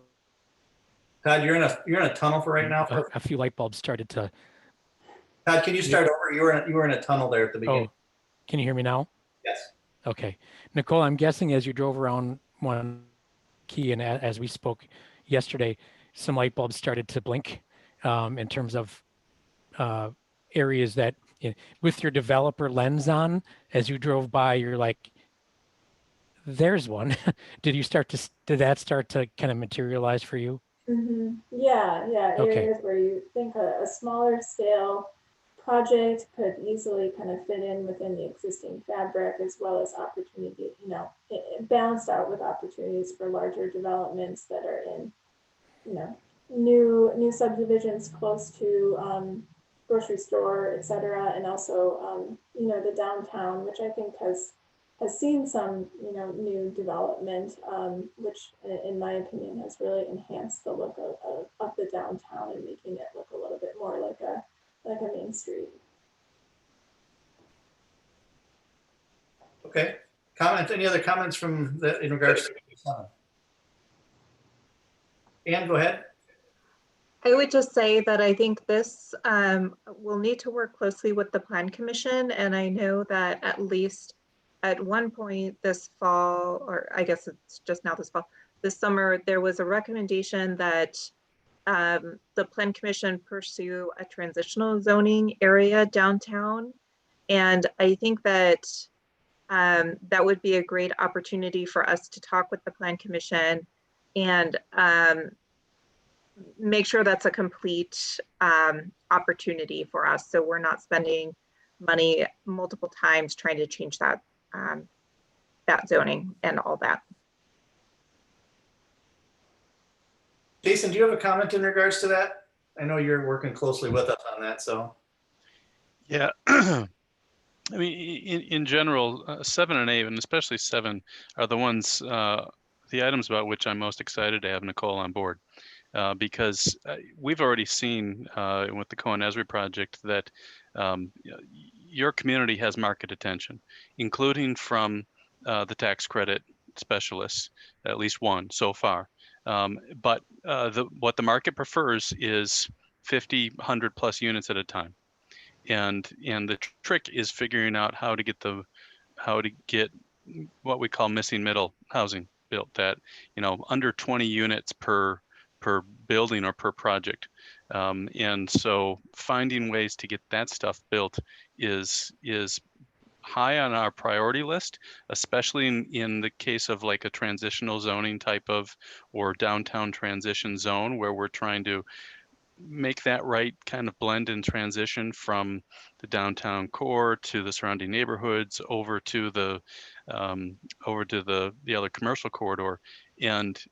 Todd, you're in a tunnel for right now. a few light bulbs started to. Todd, can you start over? You were in a tunnel there at the beginning. Oh, can you hear me now? Yes. Okay, Nicole, I'm guessing as you drove around one key, and as we spoke yesterday, some light bulbs started to blink in terms of areas that, with your developer lens on, as you drove by, you're like, there's one. Did that start to kind of materialize for you? Yeah, Okay. areas where you think a smaller scale project could easily kind of fit in within the existing fabric, as well as opportunity, balanced out with opportunities for larger developments that are in, new subdivisions close to grocery store, et cetera, and also, the downtown, which I think has seen some, new development, which in my opinion has really enhanced the look of the downtown and making it look a little bit more like a main street. Okay. Any other comments from that in regards to Anne, go ahead. I would just say that I think this will need to work closely with the Plan Commission. And I know that at least at one point this fall, or I guess it's just now this summer, there was a recommendation that the Plan Commission pursue a transitional zoning area downtown. And I think that that would be a great opportunity for us to talk with the Plan Commission and make sure that's a complete opportunity for us. So we're not spending money multiple times trying to change that zoning and all that. Jason, do you have a comment in regards to that? I know you're working closely with us on that, so. Yeah. I mean, in general, 7 and 8, and especially 7, are the ones, the items about which I'm most excited to have Nicole on board. Because we've already seen with the Cohen-Esri project that your community has market attention, including from the tax credit specialists, at least one so far. But what the market prefers is 50, 100 plus units at a time. And the trick is figuring out how to get what we call missing middle housing built, that under 20 units per building or per project. And so finding ways to get that stuff built is high on our priority list, especially in the case of like a transitional zoning type of, or downtown transition zone, where we're trying to make that right kind of blend and transition from the downtown core to the surrounding neighborhoods over to the other commercial corridor, and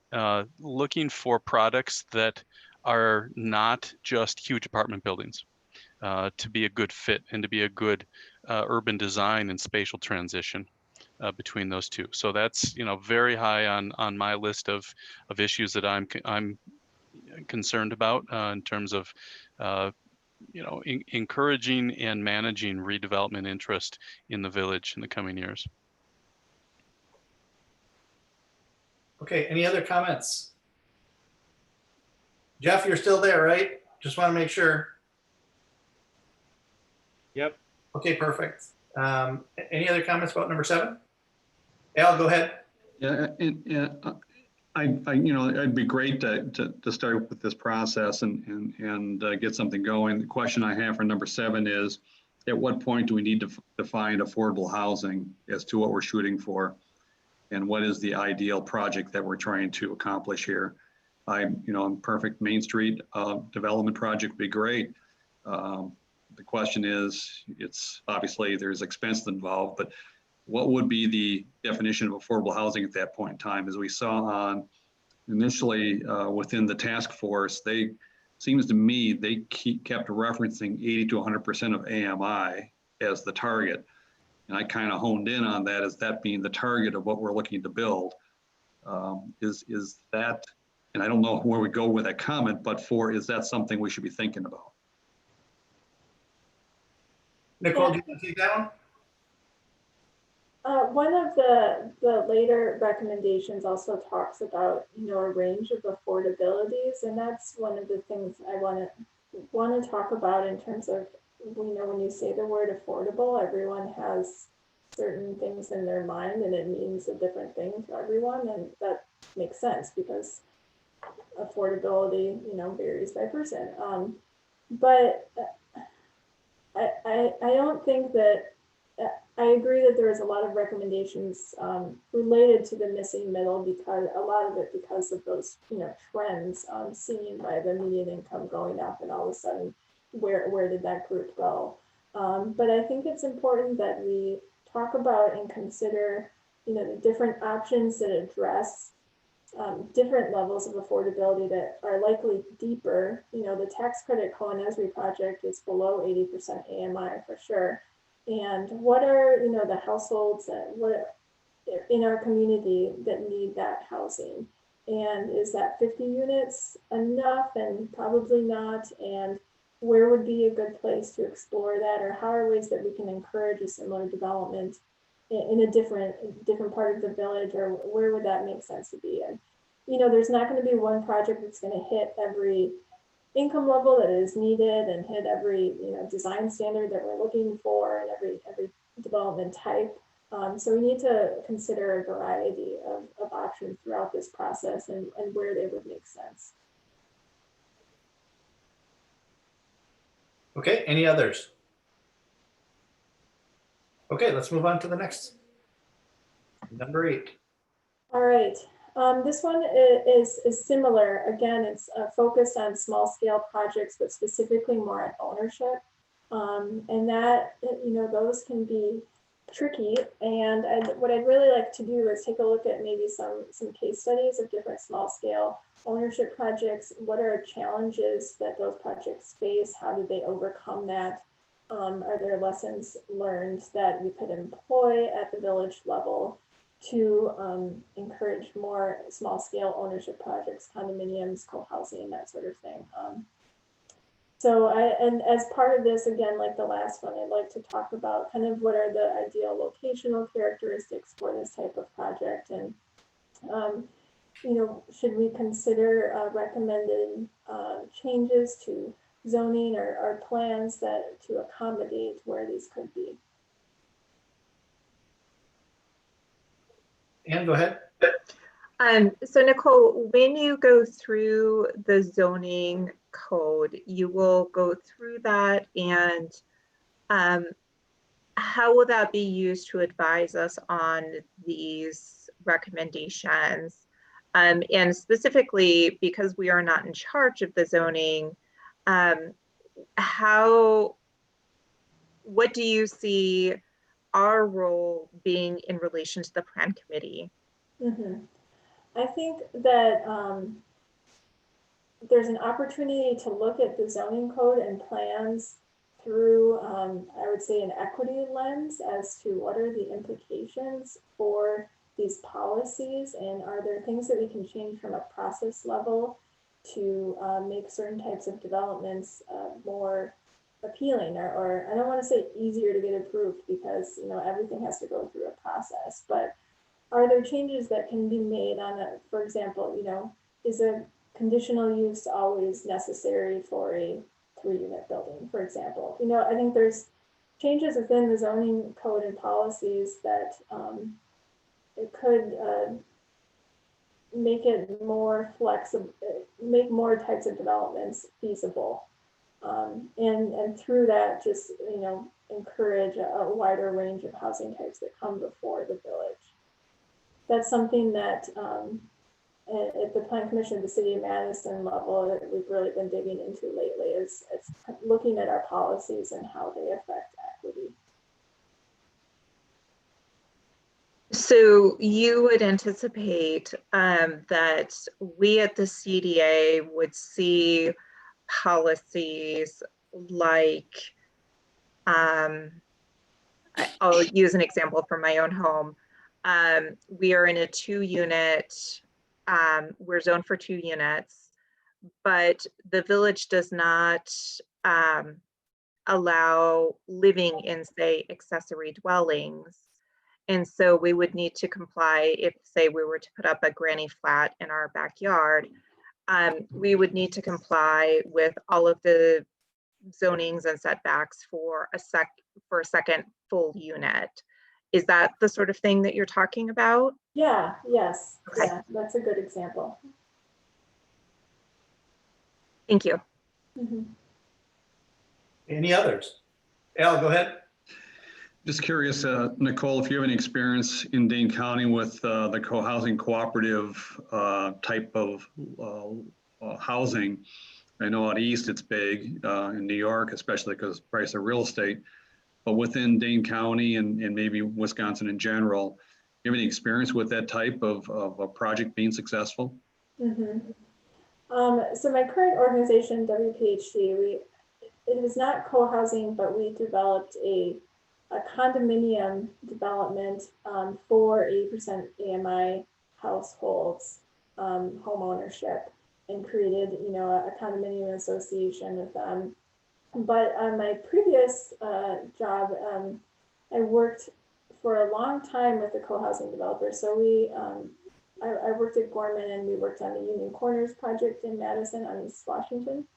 looking for products that are not just huge apartment buildings, to be a good fit and to be a good urban design and spatial transition between those two. So that's very high on my list of issues that I'm concerned about in terms of encouraging and managing redevelopment interest in the village in the coming years. Okay, any other comments? Jeff, you're still there, right? Just want to make sure. Yep. Okay, perfect. Any other comments about number 7? Al, go ahead. Yeah, it'd be great to start with this process and get something going. The question I have for number 7 is, at what point do we need to define affordable housing as to what we're shooting for? And what is the ideal project that we're trying to accomplish here? Perfect Main Street development project would be great. The question is, it's obviously there's expense involved, but what would be the definition of affordable housing at that point in time? As we saw on initially within the task force, seems to me they kept referencing 80 to 100% of AMI as the target. And I kind of honed in on that as that being the target of what we're looking to build. Is that, and I don't know where we go with that comment, but is that something we should be thinking about? Nicole, do you want to take that one? One of the later recommendations also talks about a range of affordabilities, and that's one of the things I want to talk about in terms of when you say the word affordable, everyone has certain things in their mind, and it means a different thing to everyone, and that makes sense because affordability varies by person. But I don't think that. I agree that there is a lot of recommendations related to the missing middle, because a lot of it because of those trends seen by the median income going up, and all of a sudden where did that group go? But I think it's important that we talk about and consider, the different options that address different levels of affordability that are likely deeper. The tax credit co-and-esri project is below 80% AMI for sure. And what are, the households that what in our community that need that housing? And is that 50 units enough? And probably not. And where would be a good place to explore that? Or how are ways that we can encourage a similar development in a different part of the village, or where would that make sense to be? And there's not going to be one project that's going to hit every income level that is needed and hit every design standard that we're looking for and every development type. So we need to consider a variety of options throughout this process and where they would make sense. Okay, any others? Okay, let's move on to the next. Number 8. All right. This one is similar. Again, it's focused on small scale projects, but specifically more on ownership. And that, those can be tricky. And what I'd really like to do is take a look at maybe some case studies of different small scale ownership projects. What are challenges that those projects face? How do they overcome that? Are there lessons learned that we could employ at the village level to encourage more small scale ownership projects, condominiums, co-housing, that sort of thing. And as part of this, again, like the last one, I'd like to talk about kind of what are the ideal locational characteristics for this type of project. And, should we consider recommended changes to zoning or plans that to accommodate where these could be? Anne, go ahead. So Nicole, when you go through the zoning code, you will go through that, and how will that be used to advise us on these recommendations? And specifically, because we are not in charge of the zoning, what do you see our role being in relation to the plan committee? Mm-hmm. I think that there's an opportunity to look at the zoning code and plans through, I would say, an equity lens as to what are the implications for these policies, and are there things that we can change from a process level to make certain types of developments more appealing, or I don't want to say easier to get approved, because everything has to go through a process, but are there changes that can be made on a, for example, is a conditional use always necessary for a 3-unit building, for example? I think there's changes within the zoning code and policies that it could make it more flexible, make more types of developments feasible. And through that, just, encourage a wider range of housing types that come before the village. That's something that at the Plan Commission of the City of Madison level, we've really been digging into lately, is looking at our policies and how they affect equity. So you would anticipate that we at the CDA would see policies like, I'll use an example from my own home. We are in a 2-unit, we're zoned for 2 units, but the village does not allow living in, say, accessory dwellings. And so we would need to comply if, say, we were to put up a granny flat in our backyard. We would need to comply with all of the zonings and setbacks for a second full unit. Is that the sort of thing that you're talking about? Yeah, yes. Okay. Yeah, that's a good example. Thank you. Mm-hmm. Any others? Al, go ahead. Just curious, Nicole, if you have any experience in Dane County with the co-housing cooperative type of housing, I know out east it's big, in New York, especially because of the price of real estate. But within Dane County and maybe Wisconsin in general, you have any experience with that type of a project being successful? Mhm. So my current organization, WPHD, it was not co-housing, but we developed a condominium development for 80% AMI households, home ownership, and created, a condominium association with them. But on my previous job, I worked for a long time with the co-housing developer. So I worked at Gorman, and we worked on the Union Corners project in Madison on East Washington.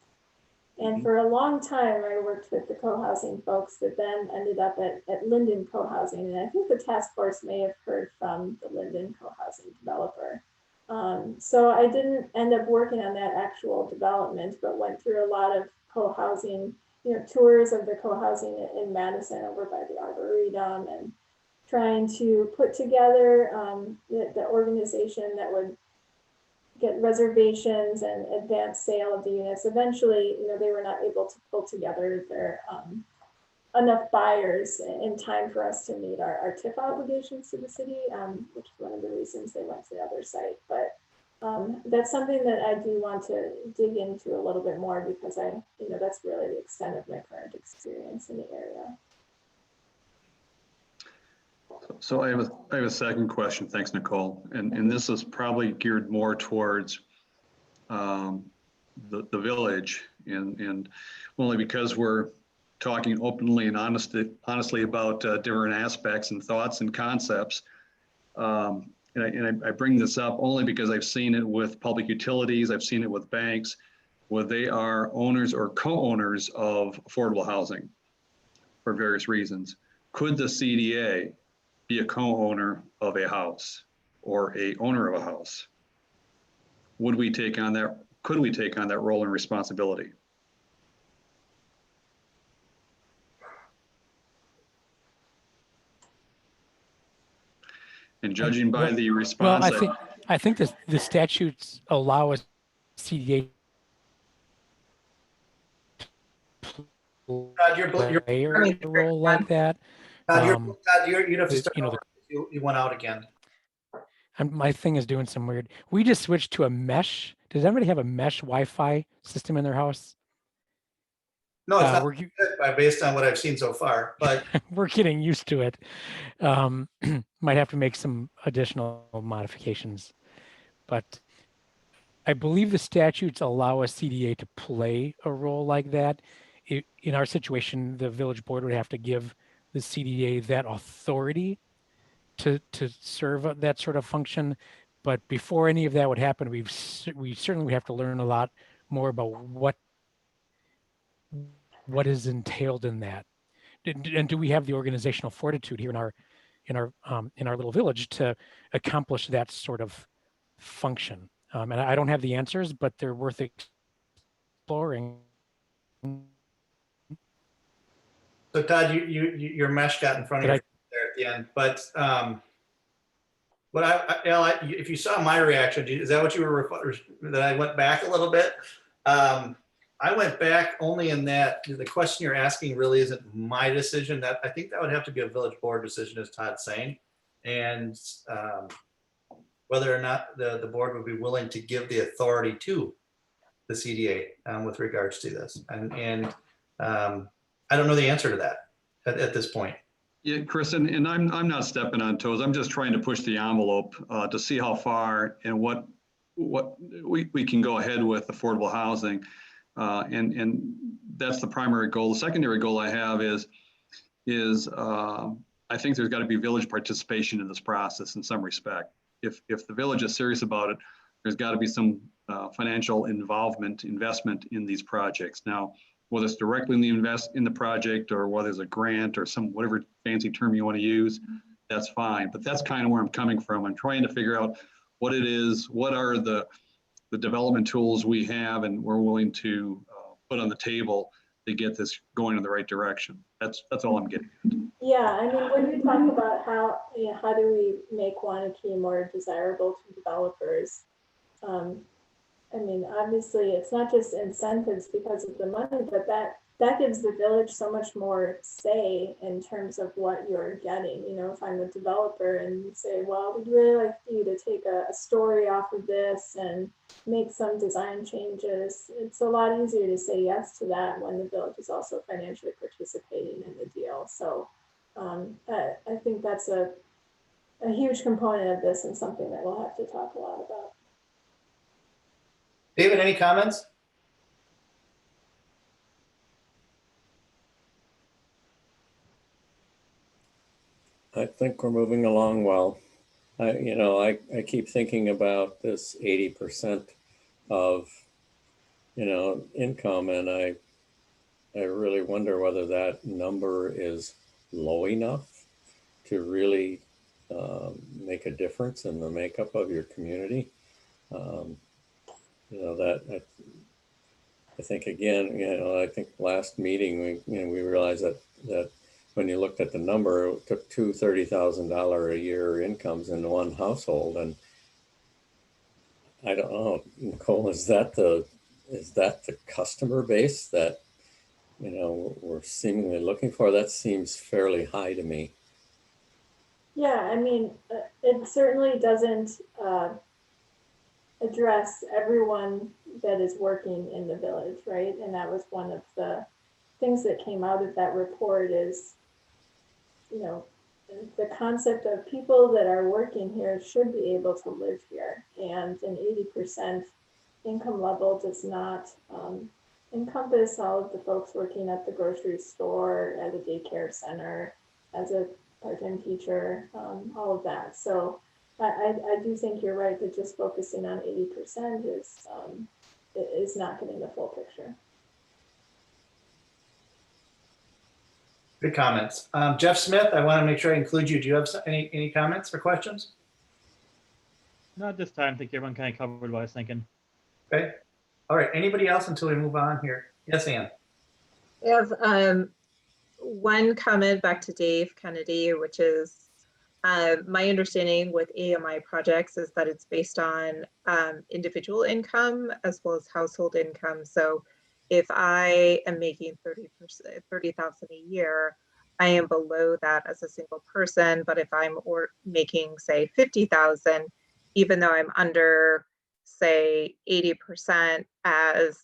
And for a long time, I worked with the co-housing folks that then ended up at Linden Co-housing. And I think the task force may have heard from the Linden Co-housing developer. So I didn't end up working on that actual development, but went through a lot of co-housing, tours of the co-housing in Madison over by the Arboretum, and trying to put together the organization that would get reservations and advance sale of the units. Eventually, they were not able to pull together their enough buyers in time for us to meet our TIF obligations to the city, which is one of the reasons they went to the other site. But that's something that I do want to dig into a little bit more, because that's really the extent of my current experience in the area. So I have a second question. Thanks, Nicole. And this is probably geared more towards the village, and only because we're talking openly and honestly about different aspects and thoughts and concepts. And I bring this up only because I've seen it with public utilities. I've seen it with banks, where they are owners or co-owners of affordable housing for various reasons. Could the CDA be a co-owner of a house or a owner of a house? Would we take on that? Could we take on that role and responsibility? And judging by the response, well, I think the statutes allow us CDA Todd, you're play a role like that. Todd, you'd have to start over. You went out again. And my thing is doing some weird. We just switched to a mesh. Does everybody have a mesh Wi-Fi system in their house? No, it's not good based on what I've seen so far, but we're getting used to it. Might have to make some additional modifications, but I believe the statutes allow a CDA to play a role like that. In our situation, the village board would have to give the CDA that authority to serve that sort of function. But before any of that would happen, we certainly would have to learn a lot more about what is entailed in that, and do we have the organizational fortitude here in our little village to accomplish that sort of function? And I don't have the answers, but they're worth exploring. So Todd, your mesh got in front of you there at the end, but if you saw my reaction, is that what you were that I went back a little bit? I went back only in that the question you're asking really isn't my decision. That I think that would have to be a village board decision, as Todd's saying, and whether or not the board would be willing to give the authority to the CDA with regards to this. And I don't know the answer to that at this point. Yeah, Chris, and I'm not stepping on toes. I'm just trying to push the envelope to see how far and what we can go ahead with affordable housing. And that's the primary goal. The secondary goal I have is I think there's got to be village participation in this process in some respect. If the village is serious about it, there's got to be some financial investment in these projects. Now, whether it's directly invest in the project or whether it's a grant or some whatever fancy term you want to use, that's fine. But that's kind of where I'm coming from. I'm trying to figure out what it is, what are the development tools we have and we're willing to put on the table to get this going in the right direction. That's all I'm getting at. Yeah, I mean, when we talk about how do we make Wanakee more desirable to developers, I mean, obviously, it's not just incentives because of the money, but that gives the village so much more say in terms of what you're getting. You know, if I'm a developer and you say, well, we'd really like you to take a story off of this and make some design changes, it's a lot easier to say yes to that when the village is also financially participating in the deal. So I think that's a huge component of this and something that we'll have to talk a lot about. David, any comments? I think we're moving along well. I keep thinking about this 80% of, income, and I really wonder whether that number is low enough to really make a difference in the makeup of your community. I think again, I think last meeting we realized that when you looked at the number, it took two $30,000 a year incomes in one household, and I don't know, Nicole, is that the customer base that we're seemingly looking for? That seems fairly high to me. Yeah, I mean, it certainly doesn't address everyone that is working in the village, right? And that was one of the things that came out of that report is, the concept of people that are working here should be able to live here. And an 80% income level does not encompass all of the folks working at the grocery store, at a daycare center, as a part-time teacher, all of that. So I do think you're right that just focusing on 80% is not getting the full picture. Good comments. Jeff Smith, I want to make sure I include you. Do you have any comments or questions? Not this time. I think everyone kind of covered what I was thinking. Okay. All right. Anybody else until we move on here? Yes, Ann. I have one comment back to Dave Kennedy, which is my understanding with AMI projects is that it's based on individual income as well as household income. So if I am making 30,000 a year, I am below that as a single person. But if I'm making, say, 50,000, even though I'm under, say, 80% as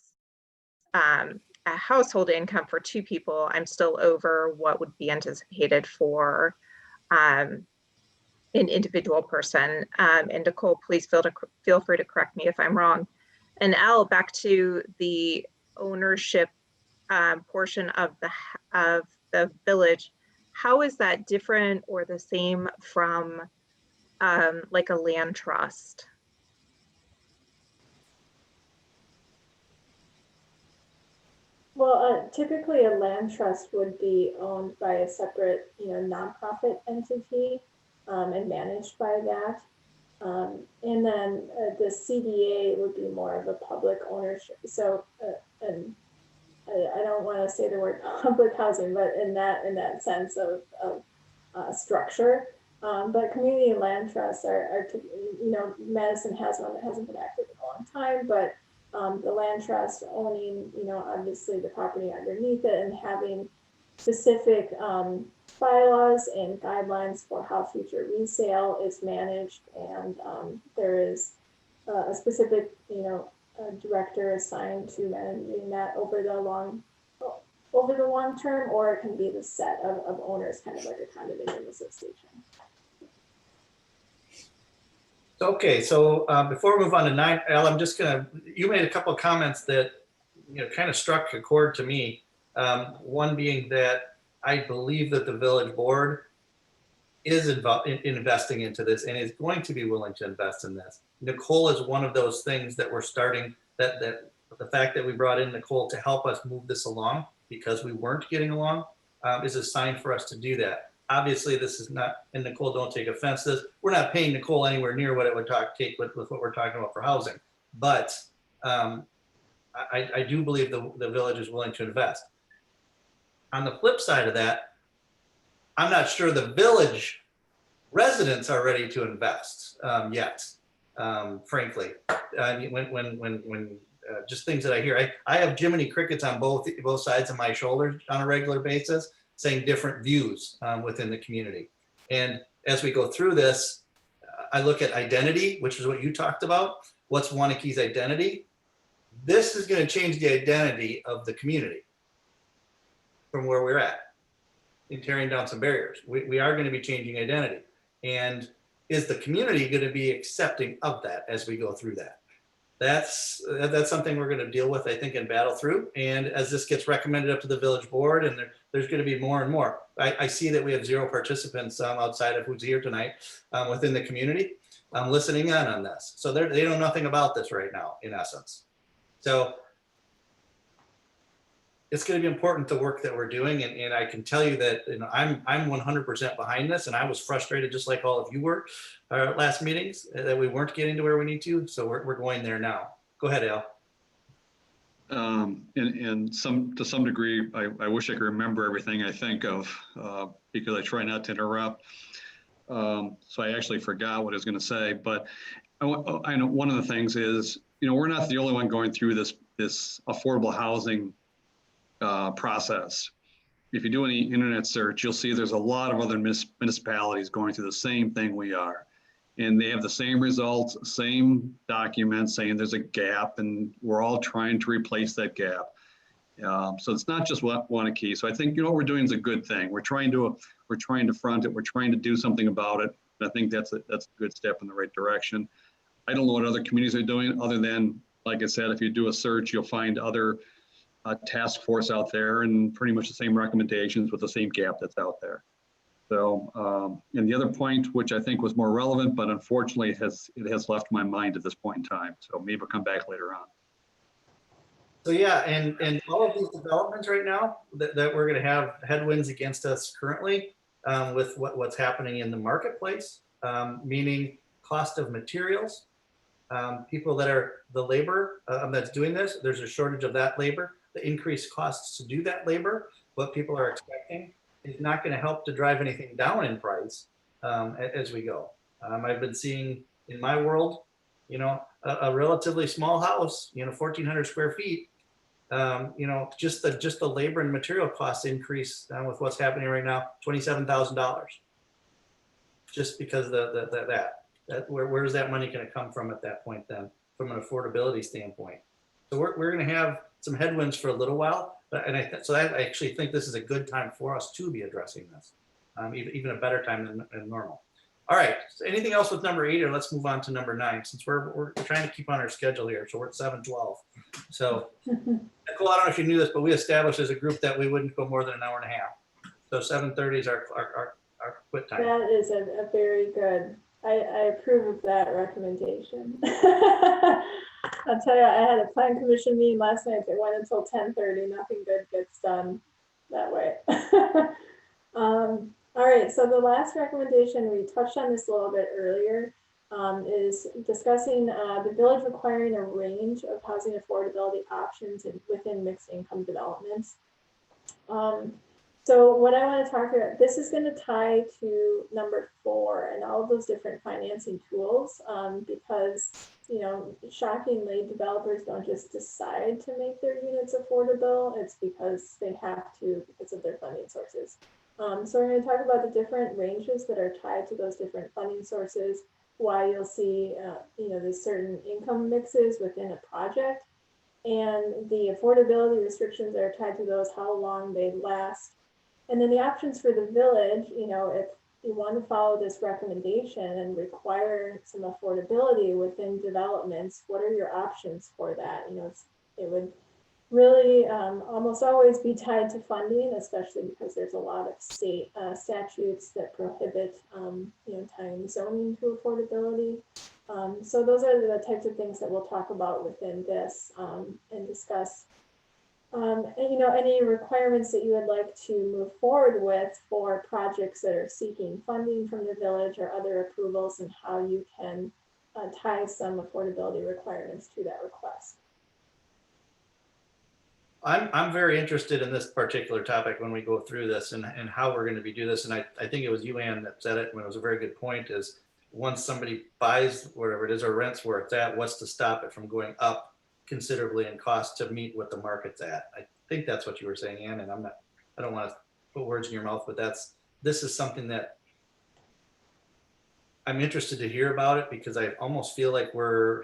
a household income for two people, I'm still over what would be anticipated for an individual person. And Nicole, please feel free to correct me if I'm wrong. And Al, back to the ownership portion of the village, how is that different or the same from like a land trust? Well, typically a land trust would be owned by a separate, nonprofit entity and managed by that. And then the CDA would be more of a public ownership. So, and I don't want to say the word public housing, but in that sense of structure. But community land trusts are Madison has one that hasn't been active in a long time, but the land trust owning, obviously the property underneath it and having specific bylaws and guidelines for how future resale is managed. And there is a specific, director assigned to managing that over the long term, or it can be the set of owners, kind of like a condominium association. Okay, so before we move on to 9, Al, I'm just you made a couple of comments that kind of struck a chord to me. One being that I believe that the village board is investing into this and is going to be willing to invest in this. Nicole is one of those things that we're starting, that the fact that we brought in Nicole to help us move this along because we weren't getting along is a sign for us to do that. Obviously, this is not, and Nicole, don't take offense to this, we're not paying Nicole anywhere near what it would take with what we're talking about for housing. But I do believe the village is willing to invest. On the flip side of that, I'm not sure the village residents are ready to invest yet. frankly. Just things that I hear. I have Jiminy Crickets on both sides of my shoulder on a regular basis, saying different views within the community. And as we go through this, I look at identity, which is what you talked about. What's Waunakie's identity? This is going to change the identity of the community from where we're at in tearing down some barriers. We are going to be changing identity. And is the community going to be accepting of that as we go through that? That's something we're going to deal with, I think, and battle through. And as this gets recommended up to the village board, and there's going to be more and more. I see that we have 0 participants outside of who's here tonight within the community listening in on this. So they know nothing about this right now, in essence. So it's going to be important, the work that we're doing. And I can tell you that, you know, I'm 100% behind this, and I was frustrated just like all of you were last meetings that we weren't getting to where we need to. So we're going there now. Go ahead, Al. To some degree, I wish I could remember everything I think of because I try not to interrupt. So I actually forgot what I was going to say, but I know one of the things is, you know, we're not the only one going through this affordable housing process. If you do any internet search, you'll see there's a lot of other municipalities going through the same thing we are. And they have the same results, same documents saying there's a gap, and we're all trying to replace that gap. So it's not just Waunakee. So I think, you know, what we're doing is a good thing. We're trying to front it. We're trying to do something about it. I think that's a good step in the right direction. I don't know what other communities are doing other than, like I said, if you do a search, you'll find other task force out there and pretty much the same recommendations with the same gap that's out there. So, and the other point, which I think was more relevant, but unfortunately it has left my mind at this point in time. So maybe we'll come back later on. So yeah, and all of these developments right now that we're going to have headwinds against us currently with what's happening in the marketplace, meaning cost of materials, people that are the labor that's doing this, there's a shortage of that labor. The increased costs to do that labor, what people are expecting, is not going to help to drive anything down in price as we go. I've been seeing in my world, you know, a relatively small house, you know, 1,400 square feet, you know, just the labor and material costs increase with what's happening right now, $27,000, just because where is that money going to come from at that point then, from an affordability standpoint? So we're going to have some headwinds for a little while, so I actually think this is a good time for us to be addressing this, even a better time than normal. All right, so anything else with number 8, or let's move on to number 9, since we're trying to keep on our schedule here. So we're at 7:12. So Nicole, I don't know if you knew this, but we established as a group that we wouldn't go more than an hour and a half. So 7:30 is our quit time. That is a very good, I approve of that recommendation. I'll tell you, I had a plan commission meeting last night that went until 10:30. Nothing good gets done that way. All right, so the last recommendation, we touched on this a little bit earlier, is discussing the village requiring a range of housing affordability options within mixed income developments. So what I want to talk about, this is going to tie to number 4 and all of those different financing tools, because, you know, shockingly, developers don't just decide to make their units affordable. It's because they have to, because of their funding sources. So we're going to talk about the different ranges that are tied to those different funding sources, why you'll see, you know, there's certain income mixes within a project, and the affordability restrictions that are tied to those, how long they last. And then the options for the village, you know, if you want to follow this recommendation and require some affordability within developments, what are your options for that? You know, it would really almost always be tied to funding, especially because there's a lot of state statutes that prohibit, you know, tying zoning to affordability. So those are the types of things that we'll talk about within this and discuss. And, you know, any requirements that you would like to move forward with for projects that are seeking funding from the village or other approvals, and how you can tie some affordability requirements to that request. I'm very interested in this particular topic when we go through this and how we're going to be doing this. And I think it was you, Ann, that said it when it was a very good point, is once somebody buys whatever it is or rents where it's at, what's to stop it from going up considerably in cost to meet what the market's at? I think that's what you were saying, Ann, and I don't want to put words in your mouth, but this is something that I'm interested to hear about it, because I almost feel like we're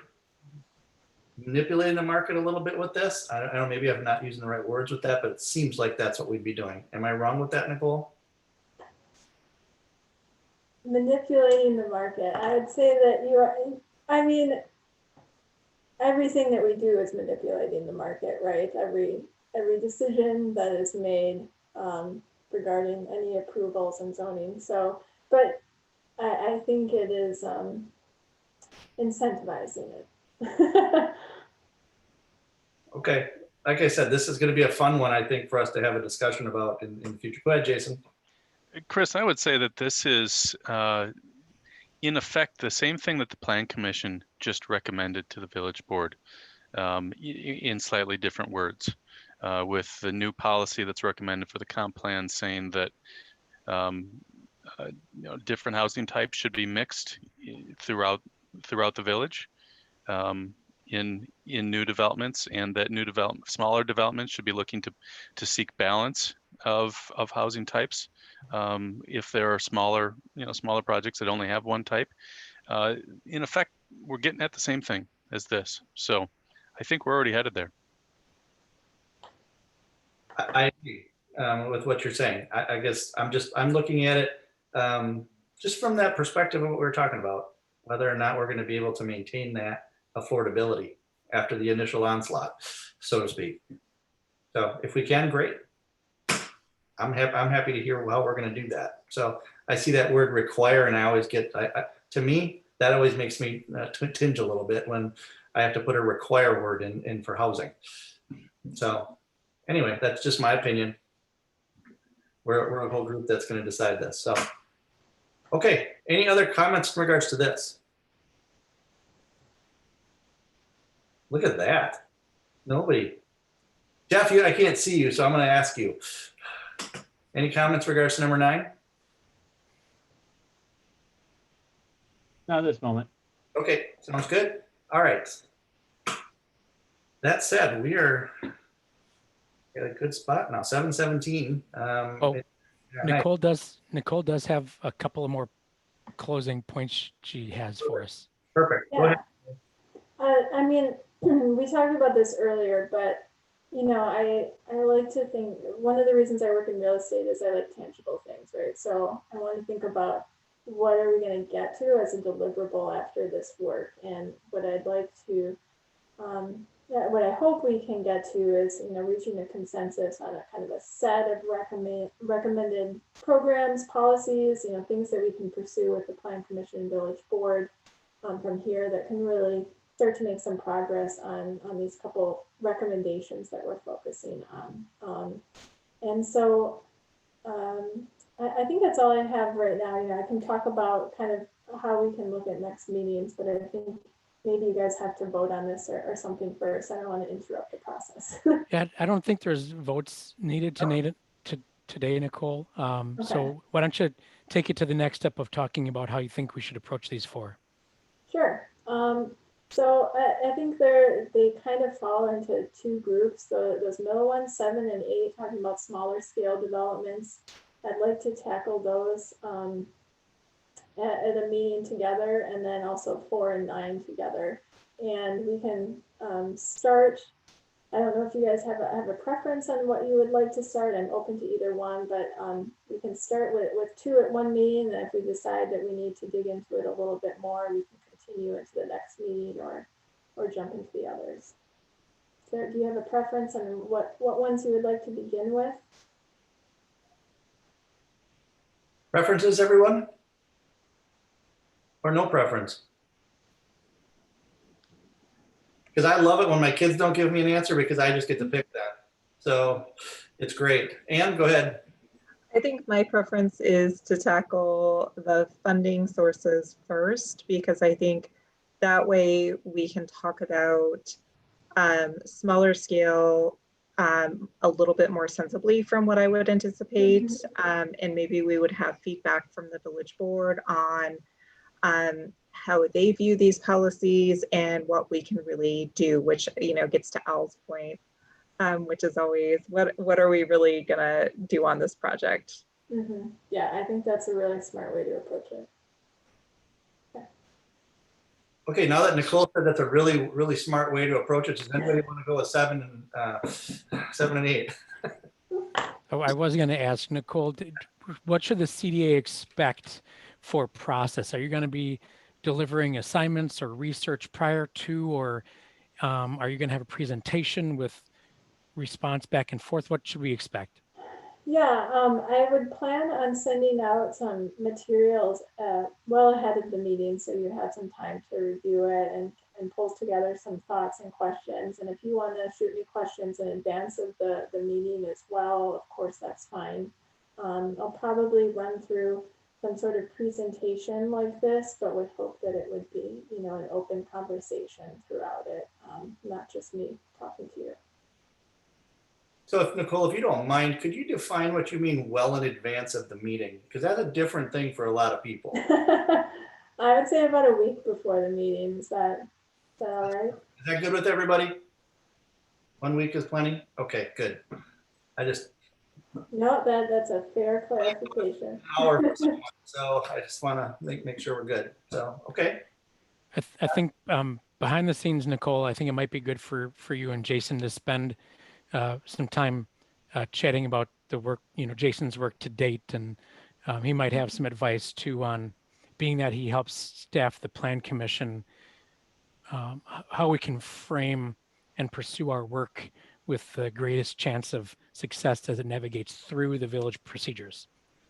manipulating the market a little bit with this. I don't know, maybe I'm not using the right words with that, but it seems like that's what we'd be doing. Am I wrong with that, Nicole? Manipulating the market. I would say that you are, I mean, everything that we do is manipulating the market, right? Every decision that is made regarding any approvals and zoning. So, but I think it is incentivizing it. Okay. Like I said, this is going to be a fun one, I think, for us to have a discussion about in the future. Go ahead, Jason. Chris, I would say that this is in effect the same thing that the Plan Commission just recommended to the village board in slightly different words, with the new policy that's recommended for the comp plan saying that different housing types should be mixed throughout the village in new developments, and that smaller developments should be looking to seek balance of housing types. If there are smaller projects that only have one type, in effect, we're getting at the same thing as this. So I think we're already headed there. I agree with what you're saying. I guess I'm looking at it just from that perspective of what we were talking about, whether or not we're going to be able to maintain that affordability after the initial onslaught, so to speak. So if we can, great. I'm happy to hear how we're going to do that. So I see that word require, and I always get, to me, that always makes me tinge a little bit when I have to put a require word in for housing. So anyway, that's just my opinion. We're a whole group that's going to decide this. So, okay. Any other comments in regards to this? Look at that. Nobody. Jeff, I can't see you, so I'm going to ask you. Any comments in regards to number 9? Not at this moment. Okay, sounds good. All right. That said, we are at a good spot now. 7:17. Nicole does have a couple of more closing points she has for us. Perfect. Go Yeah. ahead. I mean, we talked about this earlier, but you know, I like to think, one of the reasons I work in real estate is I like tangible things, right? So I want to think about what are we going to get to as a deliverable after this work, and what I'd like to, what I hope we can get to is, you know, reaching a consensus on a kind of a set of recommended programs, policies, you know, things that we can pursue with the Plan Commission and Village Board from here that can really start to make some progress on these couple recommendations that we're focusing on. And so I think that's all I have right now. You know, I can talk about kind of how we can look at next meetings, but I think maybe you guys have to vote on this or something first. I don't want to interrupt the process. Yeah, I don't think there's votes needed today, Nicole. Okay. So why don't you take it to the next step of talking about how you think we should approach these 4? Sure. So I think they kind of fall into 2 groups. Those middle ones, 7 and 8, talking about smaller scale developments. I'd like to tackle those at a meeting together, and then also 4 and 9 together. And we can start. I don't know if you guys have a preference on what you would like to start. I'm open to either one, but we can start with 2 at one meeting, and if we decide that we need to dig into it a little bit more, we can continue into the next meeting or jump into the others. So do you have a preference on what ones you would like to begin with? Preferences, everyone? Or no preference? Because I love it when my kids don't give me an answer, because I just get to pick that. So it's great. Ann, go ahead. I think my preference is to tackle the funding sources first, because I think that way we can talk about smaller scale a little bit more sensibly from what I would anticipate. And maybe we would have feedback from the village board on how they view these policies and what we can really do, which, you know, gets to Al's point, which is always what are we really gonna do on this project? Mm-hmm. Yeah, I think that's a really smart way to approach it. Okay, now that Nicole said that's a really, really smart way to approach it, does anybody want to go with 7 and 8? Oh, I was going to ask Nicole, what should the CDA expect for process? Are you going to be delivering assignments or research prior to, or are you going to have a presentation with response back and forth? What should we expect? Yeah, I would plan on sending out some materials well ahead of the meeting, so you have some time to review it and pull together some thoughts and questions. And if you want to shoot me questions in advance of the meeting as well, of course, that's fine. I'll probably run through some sort of presentation like this, but would hope that it would be, you know, an open conversation throughout it, not just me talking to you. So if Nicole, if you don't mind, could you define what you mean well in advance of the meeting? Because that's a different thing for a lot of people. I would say about a week before the meeting. Is that all right? Is that good with everybody? 1 week is plenty? Okay, good. No, that's a fair clarification. So I just want to make sure we're good. So, okay. I think behind the scenes, Nicole, I think it might be good for you and Jason to spend some time chatting about the work, you know, Jason's work to date, and he might have some advice too on, being that he helps staff the Plan Commission, how we can frame and pursue our work with the greatest chance of success as it navigates through the village procedures.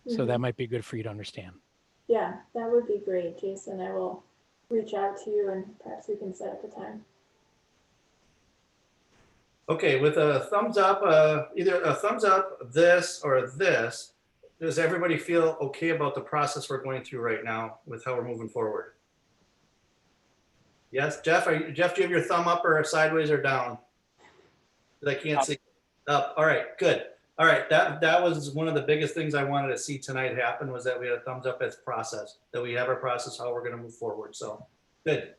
So that might be good for you to understand. Yeah, that would be great, Jason. I will reach out to you and perhaps we can set up a time. Okay, with a thumbs up, either a thumbs up, this or this, does everybody feel okay about the process we're going through right now with how we're moving forward? Yes, Jeff, Jeff, do you have your thumb up or sideways or down? I can't see. Up. All right, good. All right, that was one of the biggest things I wanted to see tonight happen, was that we had a thumbs up as process, that we have our process, how we're going to move forward. So good.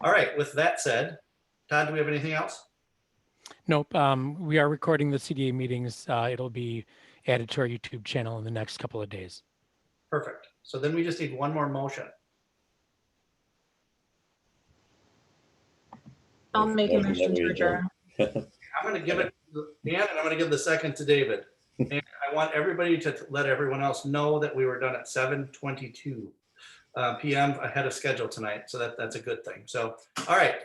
All right, with that said, Todd, do we have anything else? Nope. We are recording the CDA meetings. It'll be added to our YouTube channel in the next couple of days. Perfect. So then we just need one more motion. I'll make a motion to adjourn. I'm going to give it to Dan, and I'm going to give the second to David. And I want everybody to let everyone else know that we were done at 7:22 p.m. ahead of schedule tonight. So that's a good thing. So, all right.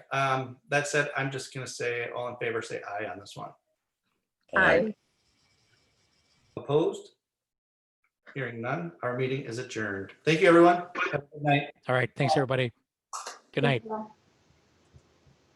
That said, I'm just going to say all in favor, say aye on this one. Aye. Opposed? Hearing none, our meeting is adjourned. Thank you, everyone. Have a good night. All right. Thanks, everybody. Good night. Thank you all.